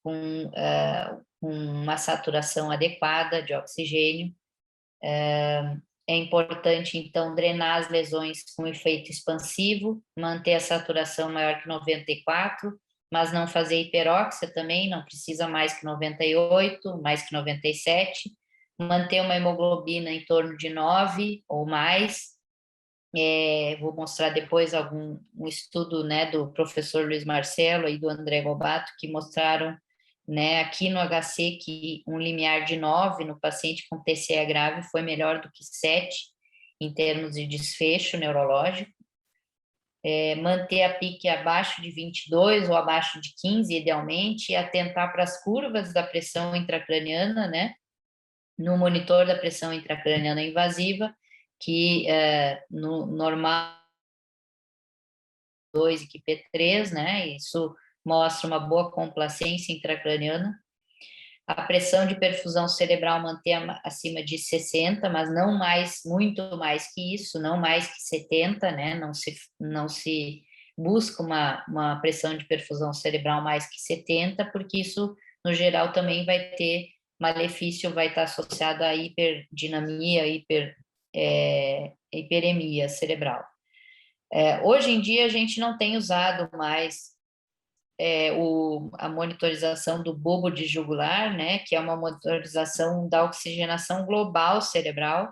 com uma saturação adequada de oxigênio. É importante, então, drenar as lesões com efeito expansivo, manter a saturação maior que 94, mas não fazer hiperóxia também, não precisa mais que 98, mais que 97, manter uma hemoglobina em torno de 9 ou mais. Vou mostrar depois um estudo, né, do professor Luiz Marcelo e do André Gobato, que mostraram, né, aqui no HC, que um limiar de 9 no paciente com TCE grave foi melhor do que 7 em termos de desfecho neurológico. Manter a PIC abaixo de 22 ou abaixo de 15, idealmente, e atentar para as curvas da pressão intracraniana, né, no monitor da pressão intracraniana invasiva, que no normal 2 e que P3, né, isso mostra uma boa complacência intracraniana. A pressão de perfusão cerebral manter acima de 60, mas não mais, muito mais que isso, não mais que 70, né? Não se busca uma pressão de perfusão cerebral mais que 70, porque isso, no geral, também vai ter malefício, vai estar associado à hiperdinamia, hiperemia cerebral. Hoje em dia, a gente não tem usado mais a monitorização do bulbo de jugular, né, que é uma monitorização da oxigenação global cerebral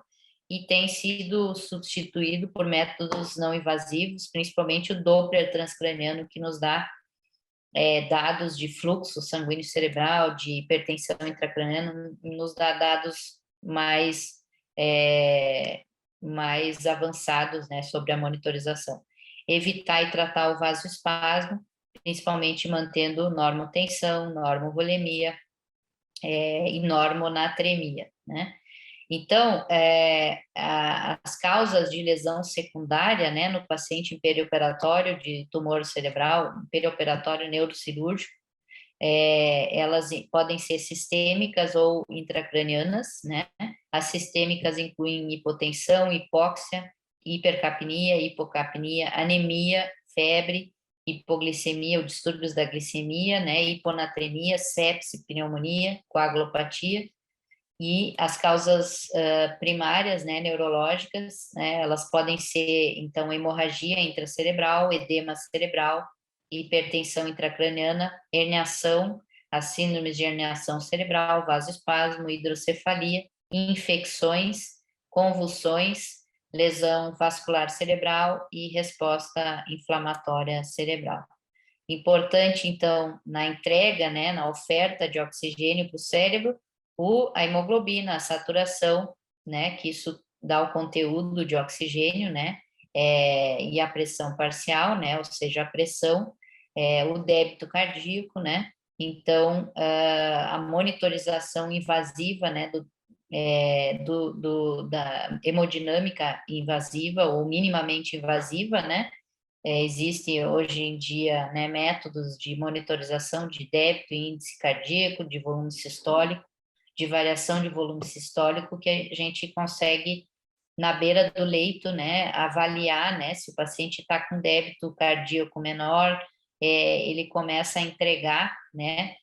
e tem sido substituído por métodos não invasivos, principalmente o Doppler transcraniano, que nos dá dados de fluxo sanguíneo cerebral, de hipertensão intracraniana, nos dá dados mais avançados, né, sobre a monitorização. Evitar e tratar o vasoespasmo, principalmente mantendo normotensão, normovolemia e normonatremia, né? Então, as causas de lesão secundária, né, no paciente em perioperatório de tumor cerebral, perioperatório neurocirúrgico, elas podem ser sistêmicas ou intracranianas, né? As sistêmicas incluem hipotensão, hipóxia, hipercapnia, hipocapnia, anemia, febre, hipoglicemia ou distúrbios da glicemia, né, hiponatremia, sepse, pneumonia, coagulopatia. E as causas primárias, né, neurológicas, né, elas podem ser, então, hemorragia intracerebral, edema cerebral, hipertensão intracraniana, herniação, as síndromes de herniação cerebral, vasoespasmo, hidrocefalia, infecções, convulsões, lesão vascular cerebral e resposta inflamatória cerebral. Importante, então, na entrega, né, na oferta de oxigênio para o cérebro, a hemoglobina, a saturação, né, que isso dá o conteúdo de oxigênio, né, e a pressão parcial, né, ou seja, a pressão, o débito cardíaco, né, então, a monitorização invasiva, né, da hemodinâmica invasiva ou minimamente invasiva, né, existe hoje em dia, né, métodos de monitorização de débito e índice cardíaco, de volume sistólico, de variação de volume sistólico, que a gente consegue, na beira do leito, né, avaliar, né, se o paciente está com débito cardíaco menor, ele começa a entregar, né,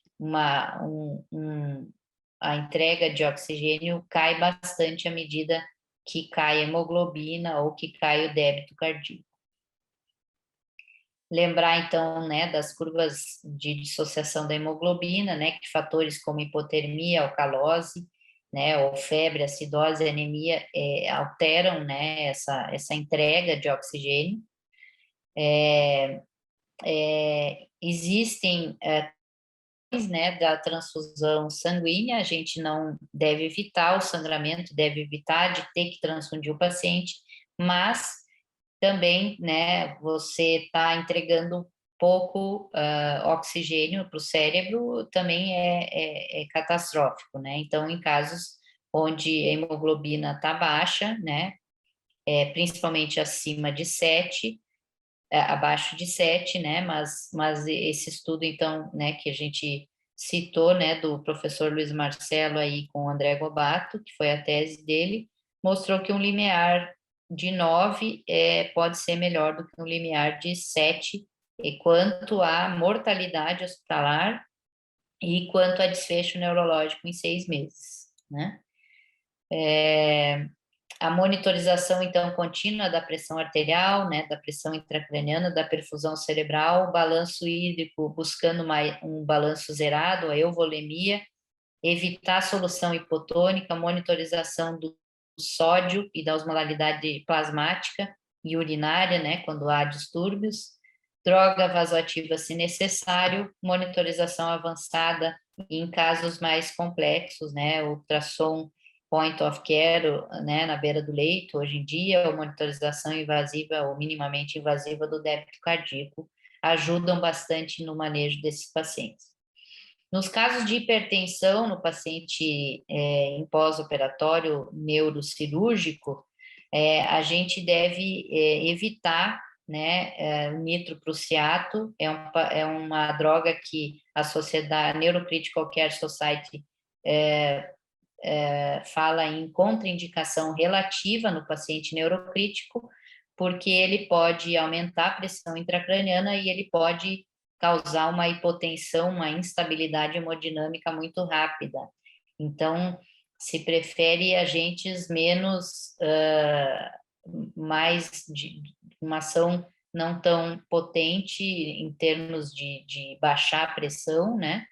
a entrega de oxigênio cai bastante à medida que cai a hemoglobina ou que cai o débito cardíaco. Lembrar, então, né, das curvas de dissociação da hemoglobina, né, que fatores como hipotermia, alcalose, né, ou febre, acidose, anemia, alteram, né, essa entrega de oxigênio. Existem né, da transfusão sanguínea, a gente não deve evitar o sangramento, deve evitar de ter que transfundir o paciente, mas também, né, você está entregando pouco oxigênio para o cérebro, também é catastrófico, né? Então, em casos onde a hemoglobina está baixa, né, principalmente acima de 7, abaixo de 7, né, mas esse estudo, então, né, que a gente citou, né, do professor Luiz Marcelo aí com o André Gobato, que foi a tese dele, mostrou que um limiar de 9 pode ser melhor do que um limiar de 7, e quanto à mortalidade hospitalar e quanto a desfecho neurológico em 6 meses, né? A monitorização, então, contínua da pressão arterial, né, da pressão intracraniana, da perfusão cerebral, balanço hídrico, buscando um balanço zerado, a euvolemia, evitar solução hipotônica, monitorização do sódio e da osmolaridade plasmática e urinária, né, quando há distúrbios, droga vasoativa se necessário, monitorização avançada em casos mais complexos, né, ultrassom point of care, né, na beira do leito, hoje em dia, ou monitorização invasiva ou minimamente invasiva do débito cardíaco, ajudam bastante no manejo desses pacientes. Nos casos de hipertensão no paciente em pós-operatório neurocirúrgico, a gente deve evitar, né, nitroprusiato, é uma droga que a sociedade Neurocritical Care Society fala em contraindicação relativa no paciente neurocrítico, porque ele pode aumentar a pressão intracraniana e ele pode causar uma hipotensão, uma instabilidade hemodinâmica muito rápida. Então, se prefere agentes menos, mais de uma ação não tão potente em termos de baixar a pressão, né?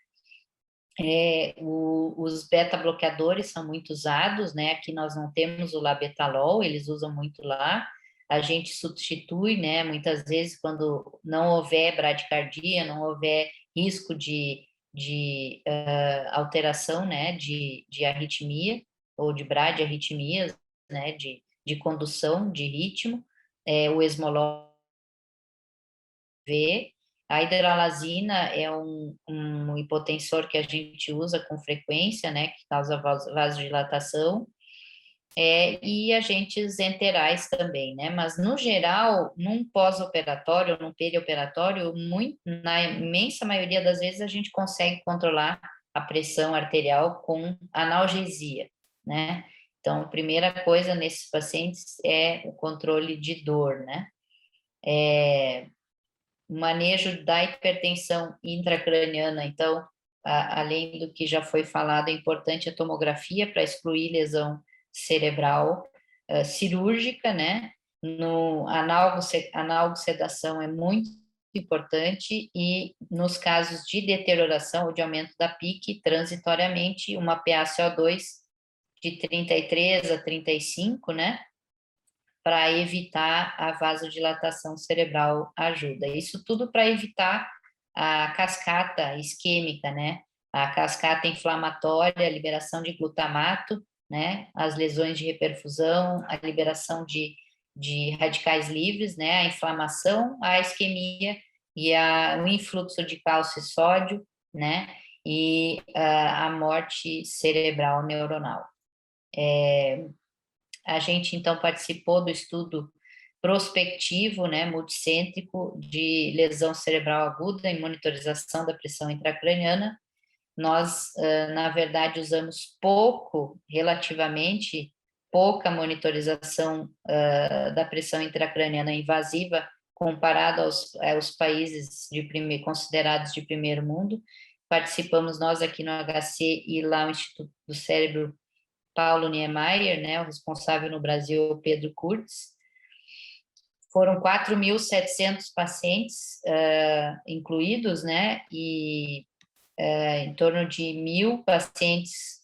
Os beta-bloqueadores são muito usados, né? Aqui nós não temos o labetalol, eles usam muito lá. A gente substitui, né? Muitas vezes, quando não houver bradicardia, não houver risco de alteração, né? De arritmia ou de bradiarritmias, né? De condução, de ritmo, o esmolol V. A hidralazina é um hipotensor que a gente usa com frequência, né, que causa vasodilatação, e agentes enterais também, né, mas no geral, num pós-operatório, num perioperatório, na imensa maioria das vezes a gente consegue controlar a pressão arterial com analgesia, né. Então, a primeira coisa nesses pacientes é o controle de dor, né? O manejo da hipertensão intracraniana, então, além do que já foi falado, é importante a tomografia para excluir lesão cerebral cirúrgica, né? No analgosedação é muito importante e nos casos de deterioração ou de aumento da PIC, transitoriamente, uma PaCO2 de 33 a 35, né? Para evitar a vasodilatação cerebral ajuda. Isso tudo para evitar a cascata isquêmica, né? A cascata inflamatória, a liberação de glutamato, né? As lesões de reperfusão, a liberação de radicais livres, né? A inflamação, a isquemia e o influxo de cálcio e sódio, né? E a morte cerebral neuronal. A gente, então, participou do estudo prospectivo, né, multicêntrico, de lesão cerebral aguda e monitorização da pressão intracraniana. Nós, na verdade, usamos relativamente pouca monitorização da pressão intracraniana invasiva comparado aos países considerados de primeiro mundo. Participamos nós aqui no HC e lá no Instituto do Cérebro Paulo Niemeyer, né, o responsável no Brasil, Pedro Kurtz. Foram 4.700 pacientes incluídos, né, e em torno de 1.000 pacientes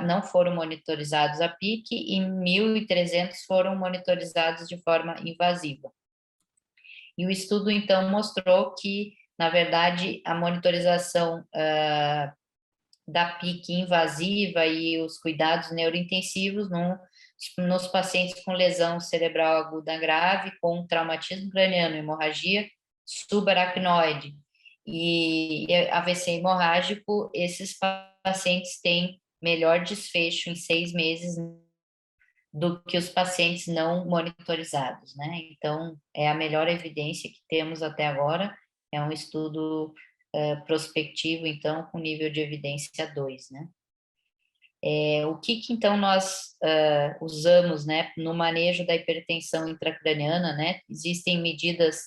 não foram monitorizados a PIC e 1.300 foram monitorizados de forma invasiva. E o estudo, então, mostrou que, na verdade, a monitorização da PIC invasiva e os cuidados neurointensivos nos pacientes com lesão cerebral aguda grave, com traumatismo craniano, hemorragia subaracnoide e AVC hemorrágico, esses pacientes têm melhor desfecho em 6 meses do que os pacientes não monitorizados, né? Então, é a melhor evidência que temos até agora, é um estudo prospectivo, então, com nível de evidência 2, né? O que então nós usamos, né, no manejo da hipertensão intracraniana, né? Existem medidas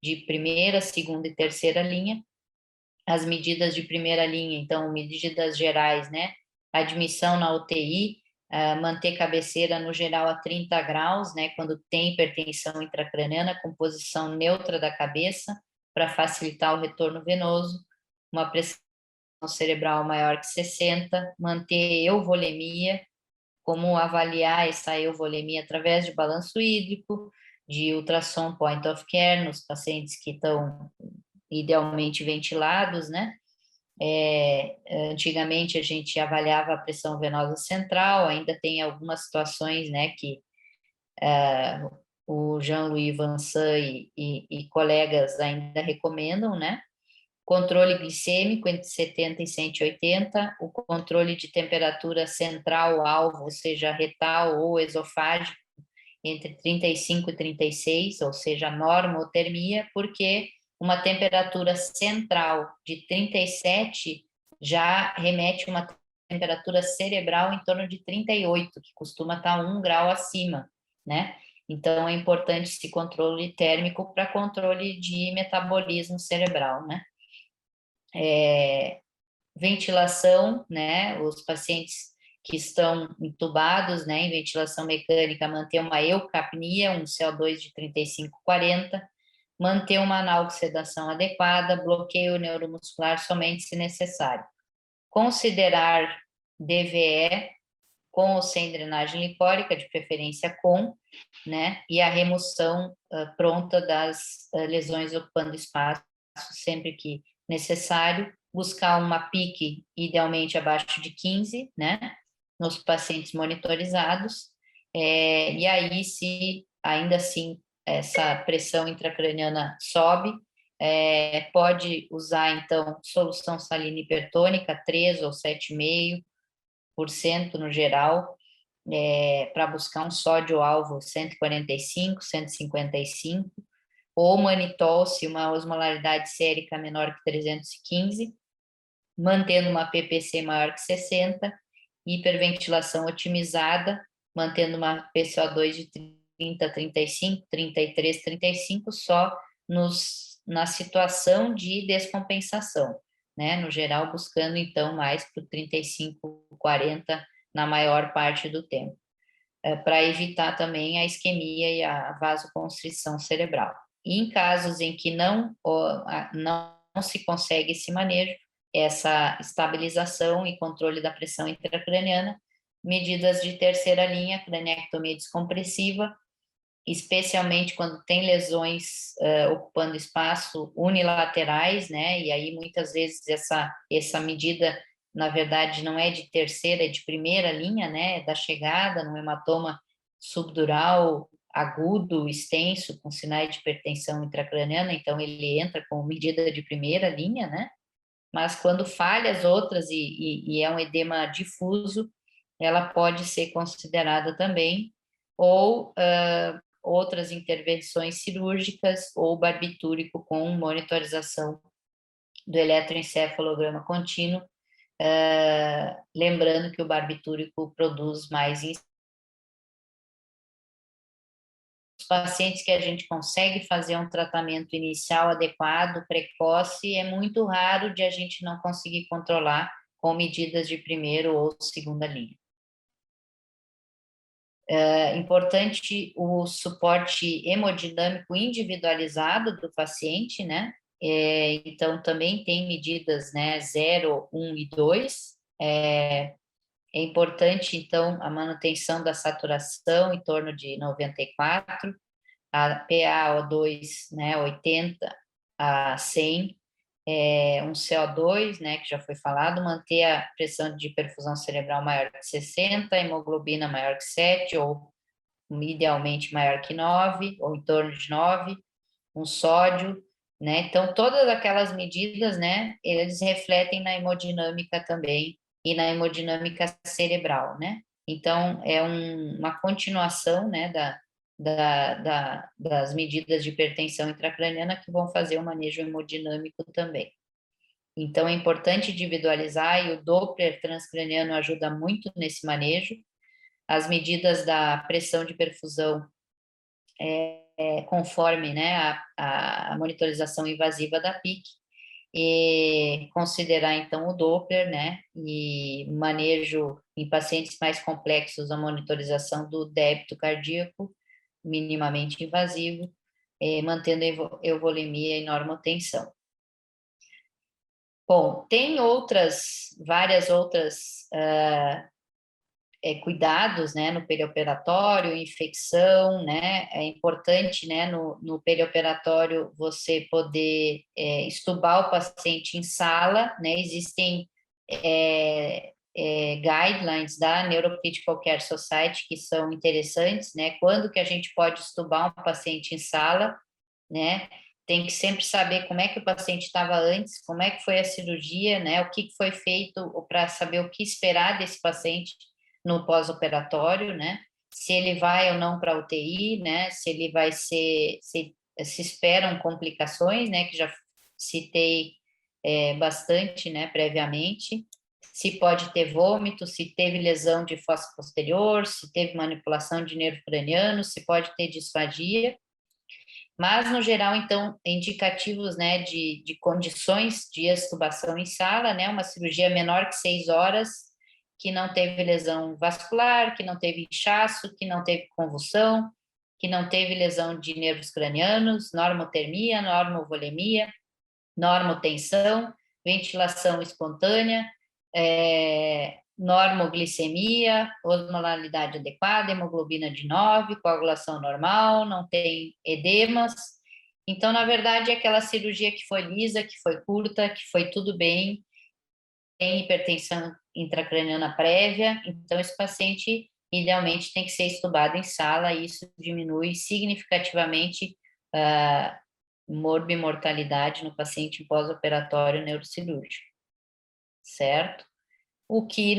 de primeira, segunda e terceira linha. As medidas de primeira linha, então, medidas gerais, né? Admissão na UTI, manter cabeceira no geral a 30 graus, né? Quando tem hipertensão intracraniana, com posição neutra da cabeça, para facilitar o retorno venoso, uma pressão cerebral maior que 60, manter euvolemia, como avaliar essa euvolemia através de balanço hídrico, de ultrassom point of care nos pacientes que estão idealmente ventilados, né? Antigamente a gente avaliava a pressão venosa central, ainda tem algumas situações, né, que o Jean-Louis Vincent e colegas ainda recomendam, né? Controle glicêmico entre 70 e 180, o controle de temperatura central alvo, ou seja, retal ou esofágico, entre 35 e 36, ou seja, normotermia, porque uma temperatura central de 37 já remete a uma temperatura cerebral em torno de 38, que costuma estar 1 grau acima, né? Então, é importante esse controle térmico para controle de metabolismo cerebral, né? Ventilação, né? Os pacientes que estão entubados, né, em ventilação mecânica, manter uma eucapnia, um CO2 de 35, 40, manter uma analgosedação adequada, bloqueio neuromuscular somente se necessário. Considerar DVE com ou sem drenagem licórica, de preferência com, né, e a remoção pronta das lesões ocupando espaço sempre que necessário, buscar uma PIC idealmente abaixo de 15, né, nos pacientes monitorizados, e aí se ainda assim essa pressão intracraniana sobe, pode usar então solução salina hipertônica 3 ou 7,5% no geral, para buscar um sódio-alvo 145, 155, ou manitol, se uma osmolaridade sérica menor que 315, mantendo uma PPC maior que 60, hiperventilação otimizada, mantendo uma PCO2 de 30, 35, 33, 35, só na situação de descompensação, né? No geral, buscando, então, mais para o 35, 40 na maior parte do tempo, para evitar também a isquemia e a vasoconstrição cerebral. E em casos em que não se consegue esse manejo, essa estabilização e controle da pressão intracraniana, medidas de terceira linha, craniectomia descompressiva, especialmente quando tem lesões ocupando espaço unilaterais, né? E aí muitas vezes essa medida, na verdade, não é de terceira, é de primeira linha, né? Da chegada no hematoma subdural agudo, extenso, com sinais de hipertensão intracraniana, então ele entra como medida de primeira linha, né? Mas quando falha as outras e é um edema difuso, ela pode ser considerada também, ou outras intervenções cirúrgicas ou barbitúrico com monitorização do eletroencefalograma contínuo, lembrando que o barbitúrico produz mais os pacientes que a gente consegue fazer um tratamento inicial adequado, precoce, é muito raro de a gente não conseguir controlar com medidas de primeira ou segunda linha. É importante o suporte hemodinâmico individualizado do paciente, né? Então, também tem medidas, né, 0, 1 e 2. É importante, então, a manutenção da saturação em torno de 94, a PaO2, né, 80 a 100, um CO2, né, que já foi falado, manter a pressão de perfusão cerebral maior que 60, a hemoglobina maior que 7, ou idealmente maior que 9, ou em torno de 9, um sódio, né? Então, todas aquelas medidas, né, eles refletem na hemodinâmica também e na hemodinâmica cerebral, né? Então, é uma continuação, né, das medidas de hipertensão intracraniana que vão fazer o manejo hemodinâmico também. Então, é importante individualizar e o Doppler transcraniano ajuda muito nesse manejo. As medidas da pressão de perfusão conforme, né, a monitorização invasiva da PIC, e considerar, então, o Doppler, né, e manejo em pacientes mais complexos, a monitorização do débito cardíaco, minimamente invasivo, mantendo euvolemia e normotensão. Bom, tem várias outras cuidados, né, no perioperatório, infecção, né, é importante, né, no perioperatório você poder estubar o paciente em sala, né, existem guidelines da Neurocritical Care Society que são interessantes, né, quando que a gente pode estubar um paciente em sala, né, tem que sempre saber como é que o paciente estava antes, como é que foi a cirurgia, né, o que foi feito para saber o que esperar desse paciente no pós-operatório, né? Se ele vai ou não para a UTI, né? Se ele vai se esperam complicações, né? Que já citei bastante, né? Previamente. Se pode ter vômito, se teve lesão de fossa posterior, se teve manipulação de nervo craniano, se pode ter disfagia. Mas, no geral, então, indicativos, né, de condições de extubação em sala, né, uma cirurgia menor que 6 horas, que não teve lesão vascular, que não teve inchaço, que não teve convulsão, que não teve lesão de nervos cranianos, normotermia, normovolemia, normotensão, ventilação espontânea, normoglicemia, osmolaridade adequada, hemoglobina de 9, coagulação normal, não tem edemas. Então, na verdade, é aquela cirurgia que foi lisa, que foi curta, que foi tudo bem, tem hipertensão intracraniana prévia, então esse paciente idealmente tem que ser estubado em sala, e isso diminui significativamente a morbimortalidade no paciente pós-operatório neurocirúrgico, certo? O que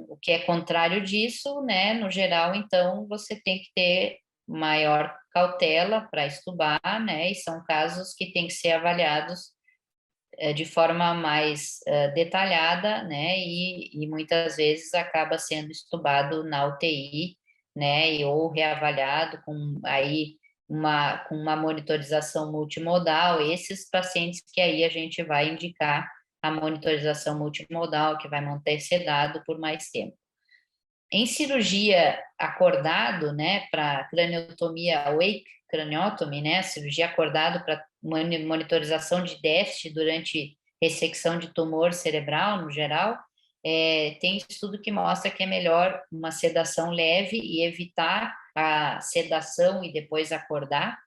o que é contrário disso, né? No geral, então, você tem que ter maior cautela para estubar, né? E são casos que têm que ser avaliados de forma mais detalhada, né, e muitas vezes acaba sendo estubado na UTI, né, ou reavaliado com aí com uma monitorização multimodal. Esses pacientes que aí a gente vai indicar a monitorização multimodal, que vai manter sedado por mais tempo. Em cirurgia acordado, né, para craniotomia awake craniotomy, né, cirurgia acordado para monitorização de déficit durante ressecção de tumor cerebral, no geral, tem estudo que mostra que é melhor uma sedação leve e evitar a sedação e depois acordar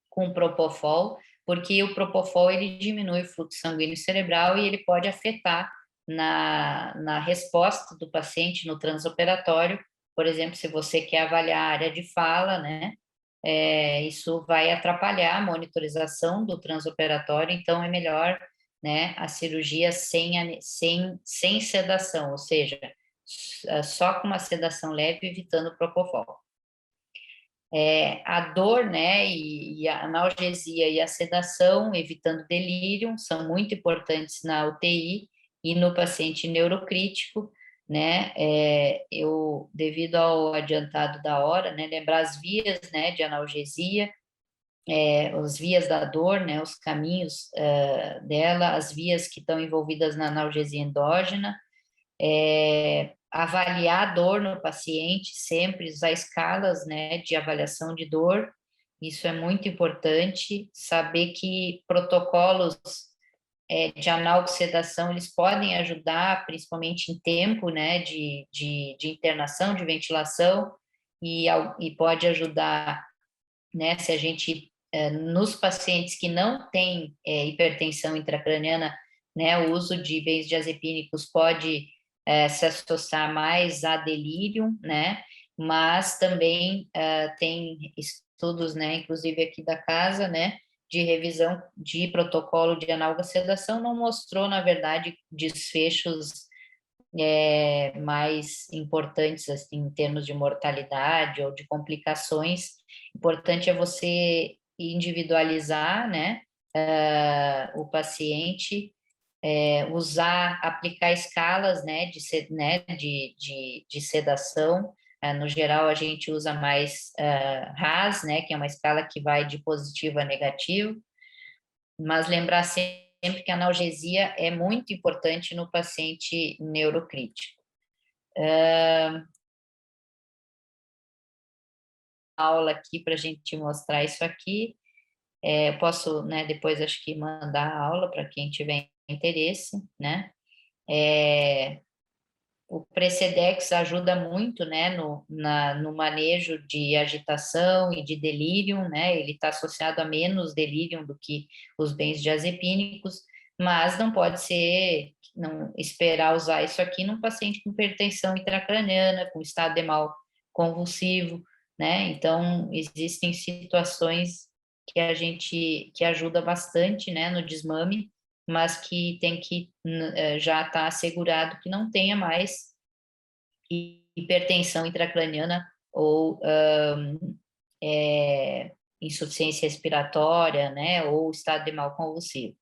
com propofol, porque o propofol ele diminui o fluxo sanguíneo cerebral e ele pode afetar na resposta do paciente no transoperatório. Por exemplo, se você quer avaliar a área de fala, né, isso vai atrapalhar a monitorização do transoperatório, então é melhor, né, a cirurgia sem sedação, ou seja, só com uma sedação leve, evitando o propofol. A dor, né, e a analgesia e a sedação, evitando delírio, são muito importantes na UTI e no paciente neurocrítico, né, devido ao adiantado da hora, né, lembrar as vias, né, de analgesia, as vias da dor, né, os caminhos dela, as vias que estão envolvidas na analgesia endógena, avaliar a dor no paciente, sempre usar escalas, né, de avaliação de dor, isso é muito importante, saber que protocolos de analgosedação, eles podem ajudar, principalmente em tempo, né, de internação, de ventilação, e pode ajudar, né, se a gente, nos pacientes que não têm hipertensão intracraniana, né, o uso de benzodiazepínicos pode se associar mais a delírio, né, mas também tem estudos, né, inclusive aqui da casa, né, de revisão de protocolo de analgosedação, não mostrou, na verdade, desfechos mais importantes, assim, em termos de mortalidade ou de complicações. Importante é você individualizar, né, o paciente, aplicar escalas, né, de sedação. No geral, a gente usa mais RAS, né, que é uma escala que vai de positivo a negativo, mas lembrar sempre que a analgesia é muito importante no paciente neurocrítico. Aula aqui para a gente mostrar isso aqui. Eu posso, né, depois acho que mandar a aula para quem tiver interesse, né? O Precedex ajuda muito, né, no manejo de agitação e de delírio, né? Ele está associado a menos delírio do que os benzodiazepínicos, mas não pode ser, não esperar usar isso aqui num paciente com hipertensão intracraniana, com estado de mal convulsivo, né? Então, existem situações que ajuda bastante, né, no desmame, mas que tem que já estar assegurado que não tenha mais hipertensão intracraniana ou insuficiência respiratória, né, ou estado de mal convulsivo.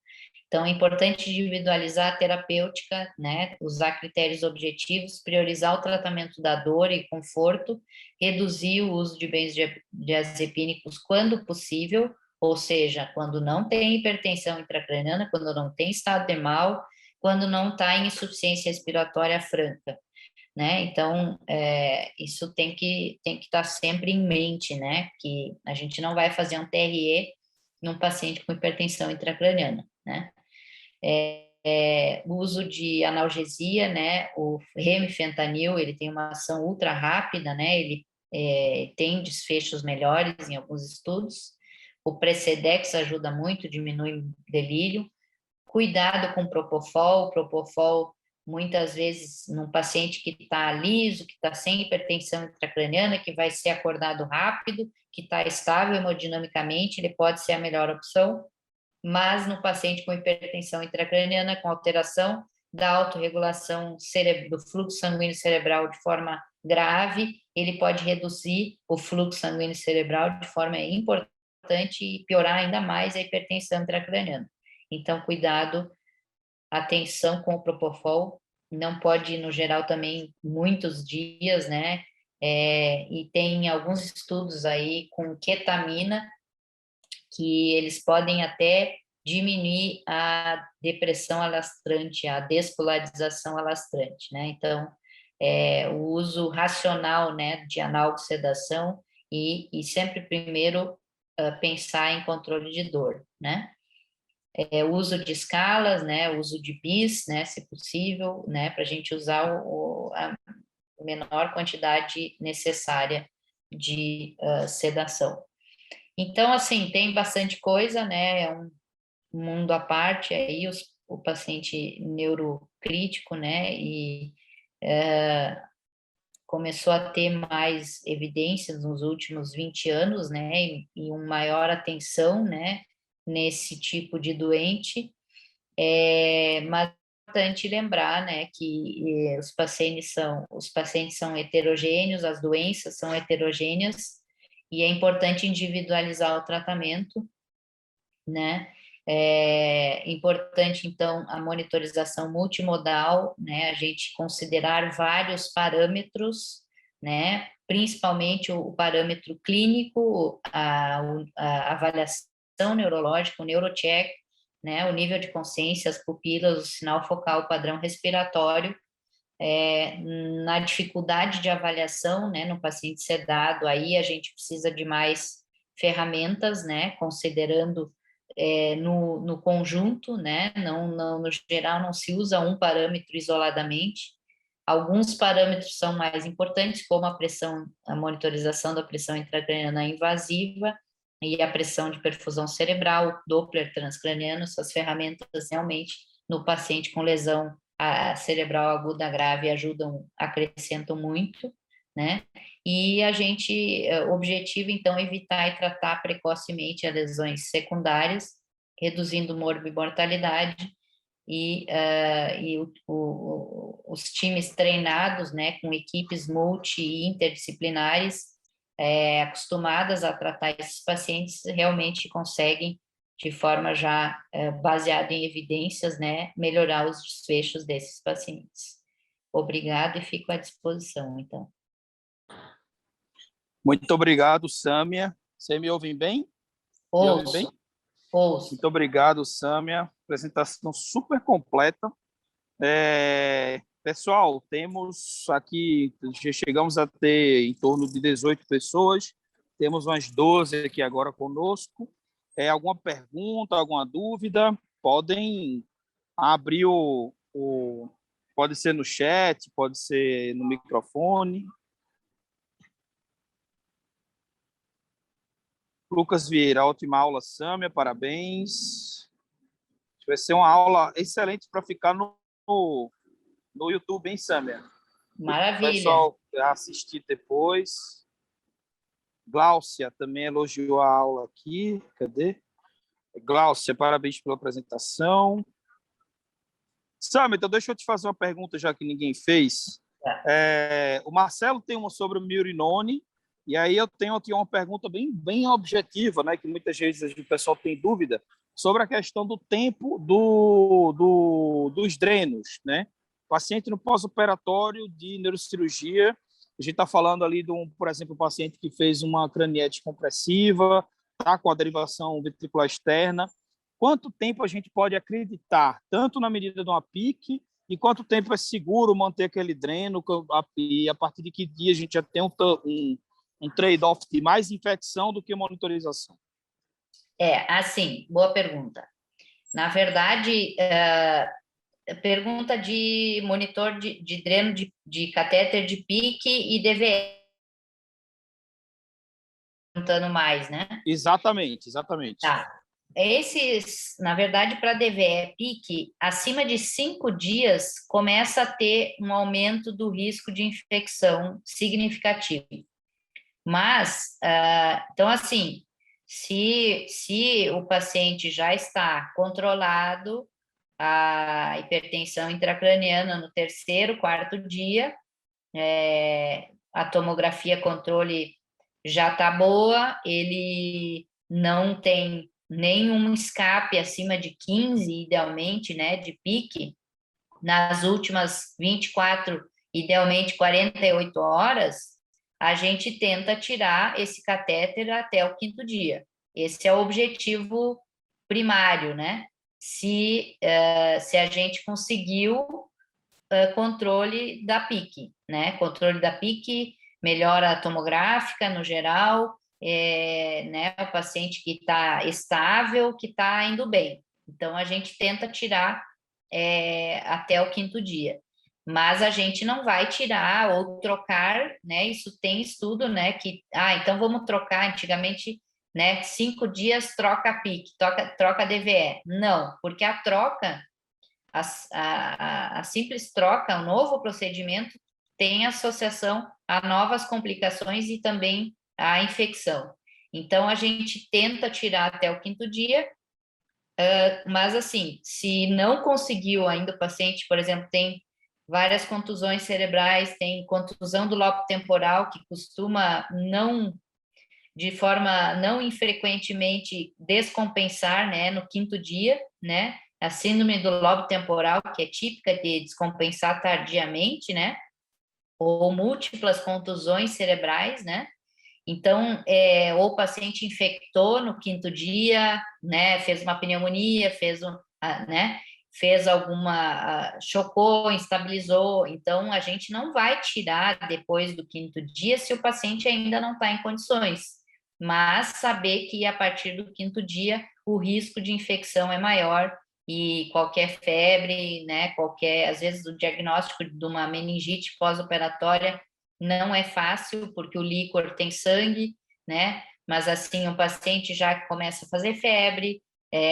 Então, é importante individualizar a terapêutica, né, usar critérios objetivos, priorizar o tratamento da dor e conforto, reduzir o uso de benzodiazepínicos quando possível, ou seja, quando não tem hipertensão intracraniana, quando não tem estado de mal, quando não está em insuficiência respiratória franca, né? Então, isso tem que estar sempre em mente, né? Que a gente não vai fazer um TRE num paciente com hipertensão intracraniana, né? O uso de analgesia, né? O remifentanil, ele tem uma ação ultra rápida, né? Ele tem desfechos melhores em alguns estudos. O Precedex ajuda muito, diminui delírio. Cuidado com propofol, muitas vezes num paciente que está liso, que está sem hipertensão intracraniana, que vai ser acordado rápido, que está estável hemodinamicamente, ele pode ser a melhor opção, mas no paciente com hipertensão intracraniana, com alteração da autorregulação do fluxo sanguíneo cerebral de forma grave, ele pode reduzir o fluxo sanguíneo cerebral de forma importante e piorar ainda mais a hipertensão intracraniana. Então, cuidado atenção com o Propofol, não pode, no geral, também muitos dias, né? E tem alguns estudos aí com ketamina, que eles podem até diminuir a depressão alastrante, a despolarização alastrante, né? Então, o uso racional, né, de analgsedação e sempre primeiro pensar em controle de dor, né? O uso de escalas, né, o uso de bis, né, se possível, né, para a gente usar a menor quantidade necessária de sedação. Então, assim, tem bastante coisa, né, é um mundo à parte aí, o paciente neurocrítico, né, e começou a ter mais evidências nos últimos 20 anos, né, e uma maior atenção, né, nesse tipo de doente, mas é importante lembrar, né, que os pacientes são heterogêneos, as doenças são heterogêneas, e é importante individualizar o tratamento, né? É importante, então, a monitorização multimodal, né? A gente considerar vários parâmetros, né? Principalmente o parâmetro clínico, a avaliação neurológica, o neurocheck, né? O nível de consciência, as pupilas, o sinal focal, o padrão respiratório. Na dificuldade de avaliação, né? No paciente sedado, aí a gente precisa de mais ferramentas, né? Considerando no conjunto, né? Não, no geral, não se usa um parâmetro isoladamente. Alguns parâmetros são mais importantes, como a pressão, a monitorização da pressão intracraniana invasiva e a pressão de perfusão cerebral, Doppler transcraniano, essas ferramentas realmente no paciente com lesão cerebral aguda grave acrescentam muito, né? E a gente objetiva, então, evitar e tratar precocemente as lesões secundárias, reduzindo morbimortalidade os times treinados, né, com equipes multi e interdisciplinares, acostumadas a tratar esses pacientes, realmente conseguem, de forma já baseada em evidências, né, melhorar os desfechos desses pacientes. Obrigado e fico à disposição, então. Muito obrigado, Sâmia. Você me ouve bem? Me ouve bem? Ouço. Muito obrigado, Sâmia. Apresentação super completa. Pessoal, temos aqui, já chegamos a ter em torno de 18 pessoas, temos umas 12 aqui agora conosco. Alguma pergunta, alguma dúvida? Podem abrir pode ser no chat, pode ser no microfone. Lucas Vieira, ótima aula, Sâmia, parabéns. Vai ser uma aula excelente para ficar no YouTube, hein, Sâmia? Maravilha. O pessoal assistir depois. Gláucia também elogiou a aula aqui. Cadê? Gláucia, parabéns pela apresentação. Sâmia, então deixa eu te fazer uma pergunta, já que ninguém fez. O Marcelo tem uma sobre o Mirinone, e aí eu tenho aqui uma pergunta bem objetiva, né, que muitas vezes o pessoal tem dúvida, sobre a questão do tempo dos drenos, né? Paciente no pós-operatório de neurocirurgia, a gente está falando ali por exemplo, um paciente que fez uma craniete compressiva, está com a derivação ventricular externa. Quanto tempo a gente pode acreditar, tanto na medida de uma PIC, e quanto tempo é seguro manter aquele dreno, e a partir de que dia a gente já tem um trade-off de mais infecção do que monitorização? Assim, boa pergunta. Na verdade, pergunta de monitor de dreno de catéter de PIC e DVE. Perguntando mais, né? Exatamente. Tá. Na verdade, para DVE PIC, acima de 5 dias, começa a ter um aumento do risco de infecção significativo. Mas, então, assim, se o paciente já está controlado, a hipertensão intracraniana no terceiro, quarto dia, a tomografia controle já está boa, ele não tem nenhum escape acima de 15, idealmente, né, de pique, nas últimas 24, idealmente 48 horas, a gente tenta tirar esse catéter até o 5º dia. Esse é o objetivo primário, né? Se a gente conseguiu controle da pique, né? Controle da pique, melhora tomográfica no geral, né? O paciente que está estável, que está indo bem. Então, a gente tenta tirar até o 5º dia. Mas a gente não vai tirar ou trocar, né? Isso tem estudo, né? Que, então vamos trocar. Antigamente, né? 5 dias troca pique, troca DVE. Não, porque a troca, a simples troca, o novo procedimento tem associação a novas complicações e também a infecção. Então, a gente tenta tirar até o 5º dia, mas assim, se não conseguiu ainda, o paciente, por exemplo, tem várias contusões cerebrais, tem contusão do lobo temporal, que costuma de forma não infrequentemente descompensar, né, no 5º dia, né, a síndrome do lobo temporal, que é típica de descompensar tardiamente, né, ou múltiplas contusões cerebrais, né. Então, ou o paciente infectou no 5º dia, né, fez uma pneumonia, né, fez chocou, instabilizou. Então, a gente não vai tirar depois do 5º dia se o paciente ainda não está em condições, mas saber que a partir do 5º dia o risco de infecção é maior e qualquer febre, né, às vezes o diagnóstico de uma meningite pós-operatória não é fácil, porque o líquor tem sangue, né? Mas, assim, o paciente já começa a fazer febre,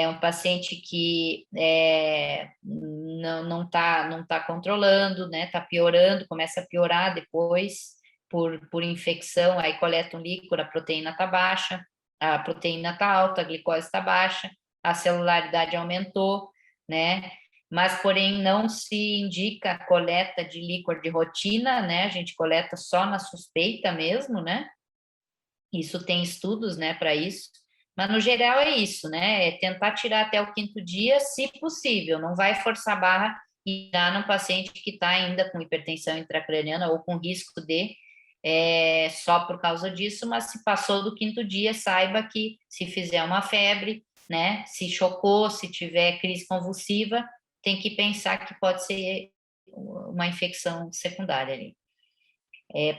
um paciente que não tá controlando, né? Tá piorando, começa a piorar depois por infecção, aí coleta um líquor, a proteína tá baixa, a proteína tá alta, a glicose tá baixa, a celularidade aumentou, né? Mas, porém, não se indica a coleta de líquor de rotina, né? A gente coleta só na suspeita mesmo, né? Isso tem estudos, né, para isso. Mas, no geral, é isso, né? É tentar tirar até o 5º dia, se possível. Não vai forçar a barra e dar num paciente que está ainda com hipertensão intracraniana ou com risco só por causa disso, mas se passou do 5º dia, saiba que se fizer uma febre, né? Se chocou, se tiver crise convulsiva, tem que pensar que pode ser uma infecção secundária ali.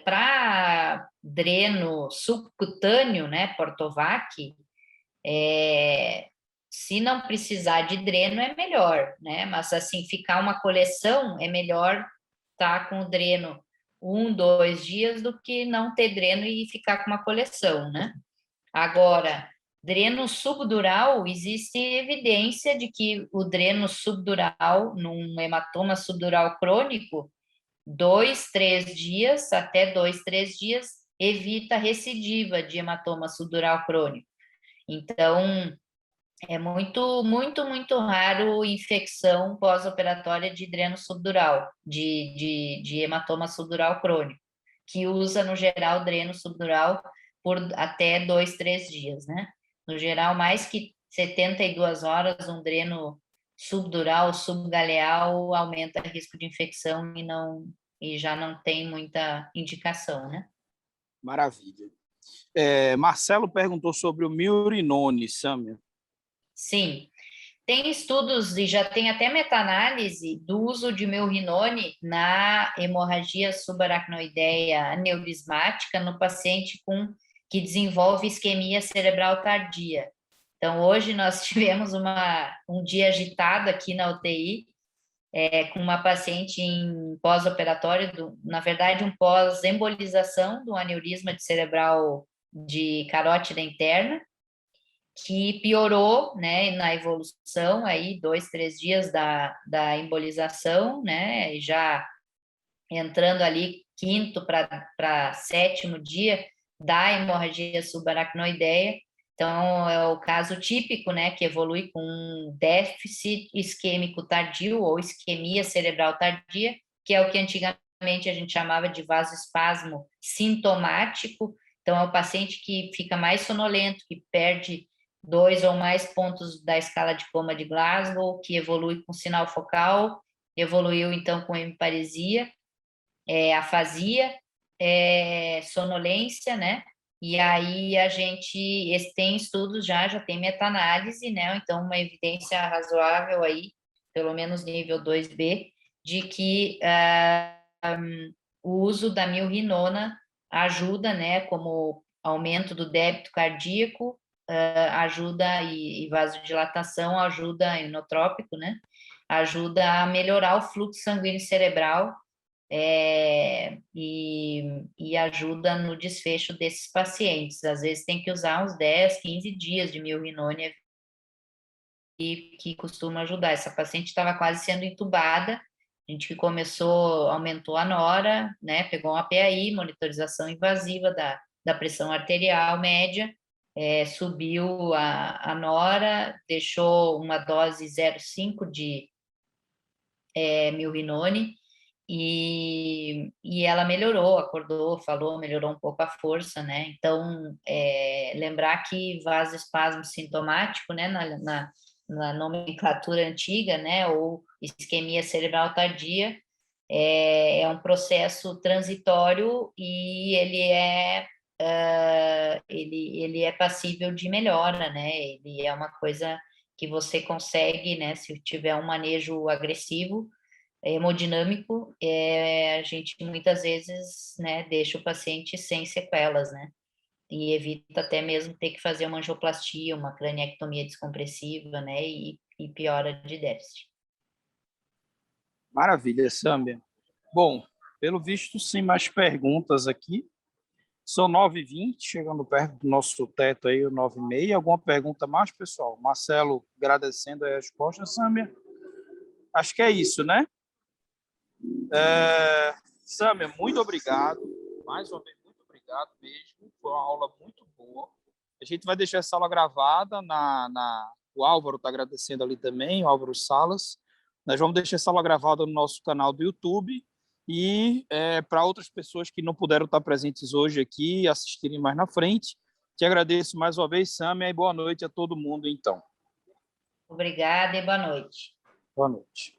Para dreno subcutâneo, né, Portovac, se não precisar de dreno é melhor, né? Mas assim, ficar uma coleção é melhor estar com o dreno 1, 2 dias do que não ter dreno e ficar com uma coleção, né? Agora, dreno subdural, existe evidência de que o dreno subdural, num hematoma subdural crônico, 2, 3 dias, até 2, 3 dias, evita recidiva de hematoma subdural crônico. Então, é muito, muito, muito raro infecção pós-operatória de dreno subdural, de hematoma subdural crônico, que usa, no geral, dreno subdural por até 2, 3 dias, né? No geral, mais que 72 horas, um dreno subdural, subgaleal, aumenta o risco de infecção e já não tem muita indicação, né? Maravilha. Marcelo perguntou sobre o Milrinone, Sâmia. Sim. Tem estudos e já tem até meta-análise do uso de Milrinone na hemorragia subaracnoideia aneurismática no paciente que desenvolve isquemia cerebral tardia. Então, hoje nós tivemos um dia agitado aqui na UTI, com uma paciente em pós-operatório, na verdade, um pós-embolização do aneurisma cerebral de carótida interna, que piorou, né, na evolução, aí 2, 3 dias da embolização, né, já entrando ali 5º para 7º dia da hemorragia subaracnoideia. Então, é o caso típico, né, que evolui com um déficit isquêmico tardio ou isquemia cerebral tardia, que é o que antigamente a gente chamava de vasoespasmo sintomático. Então, é o paciente que fica mais sonolento, que perde 2 ou mais pontos da escala de coma de Glasgow, que evolui com sinal focal, evoluiu então com hemiparesia, afasia, sonolência, né? E aí a gente tem estudos já tem meta-análise, né? Então uma evidência razoável aí, pelo menos nível 2B, de que o uso da milrinona ajuda, né? Como aumento do débito cardíaco, ajuda e vasodilatação ajuda inotrópico, né? Ajuda a melhorar o fluxo sanguíneo cerebral e ajuda no desfecho desses pacientes. Às vezes tem que usar uns 10, 15 dias de milrinone e que costuma ajudar. Essa paciente estava quase sendo entubada, a gente que começou, aumentou a nora, né, pegou uma PAI, monitorização invasiva da pressão arterial média, subiu a nora, deixou uma dose 0,5 de milrinone, e ela melhorou, acordou, falou, melhorou um pouco a força, né? Então, lembrar que vasoespasmo sintomático, né, na nomenclatura antiga, né, ou isquemia cerebral tardia, é um processo transitório e ele é passível de melhora, né? Ele é uma coisa que você consegue, né, se tiver um manejo agressivo, hemodinâmico, a gente muitas vezes, né, deixa o paciente sem sequelas, né? E evita até mesmo ter que fazer uma angioplastia, uma craniectomia descompressiva, né? E piora de déficit. Maravilha, Sâmia. Bom, pelo visto, sem mais perguntas aqui. São 9h20, chegando perto do nosso teto aí, o 9h30. Alguma pergunta mais, pessoal? Marcelo, agradecendo a resposta, Sâmia. Acho que é isso, né? Sâmia, muito obrigado. Mais uma vez, muito obrigado mesmo. Foi uma aula muito boa. A gente vai deixar essa aula gravada o Álvaro está agradecendo ali também, o Álvaro Salas. Nós vamos deixar essa aula gravada no nosso canal do YouTube e para outras pessoas que não puderam estar presentes hoje aqui e assistirem mais na frente. Te agradeço mais uma vez, Sâmia, e boa noite a todo mundo, então. Obrigada e boa noite. Boa noite.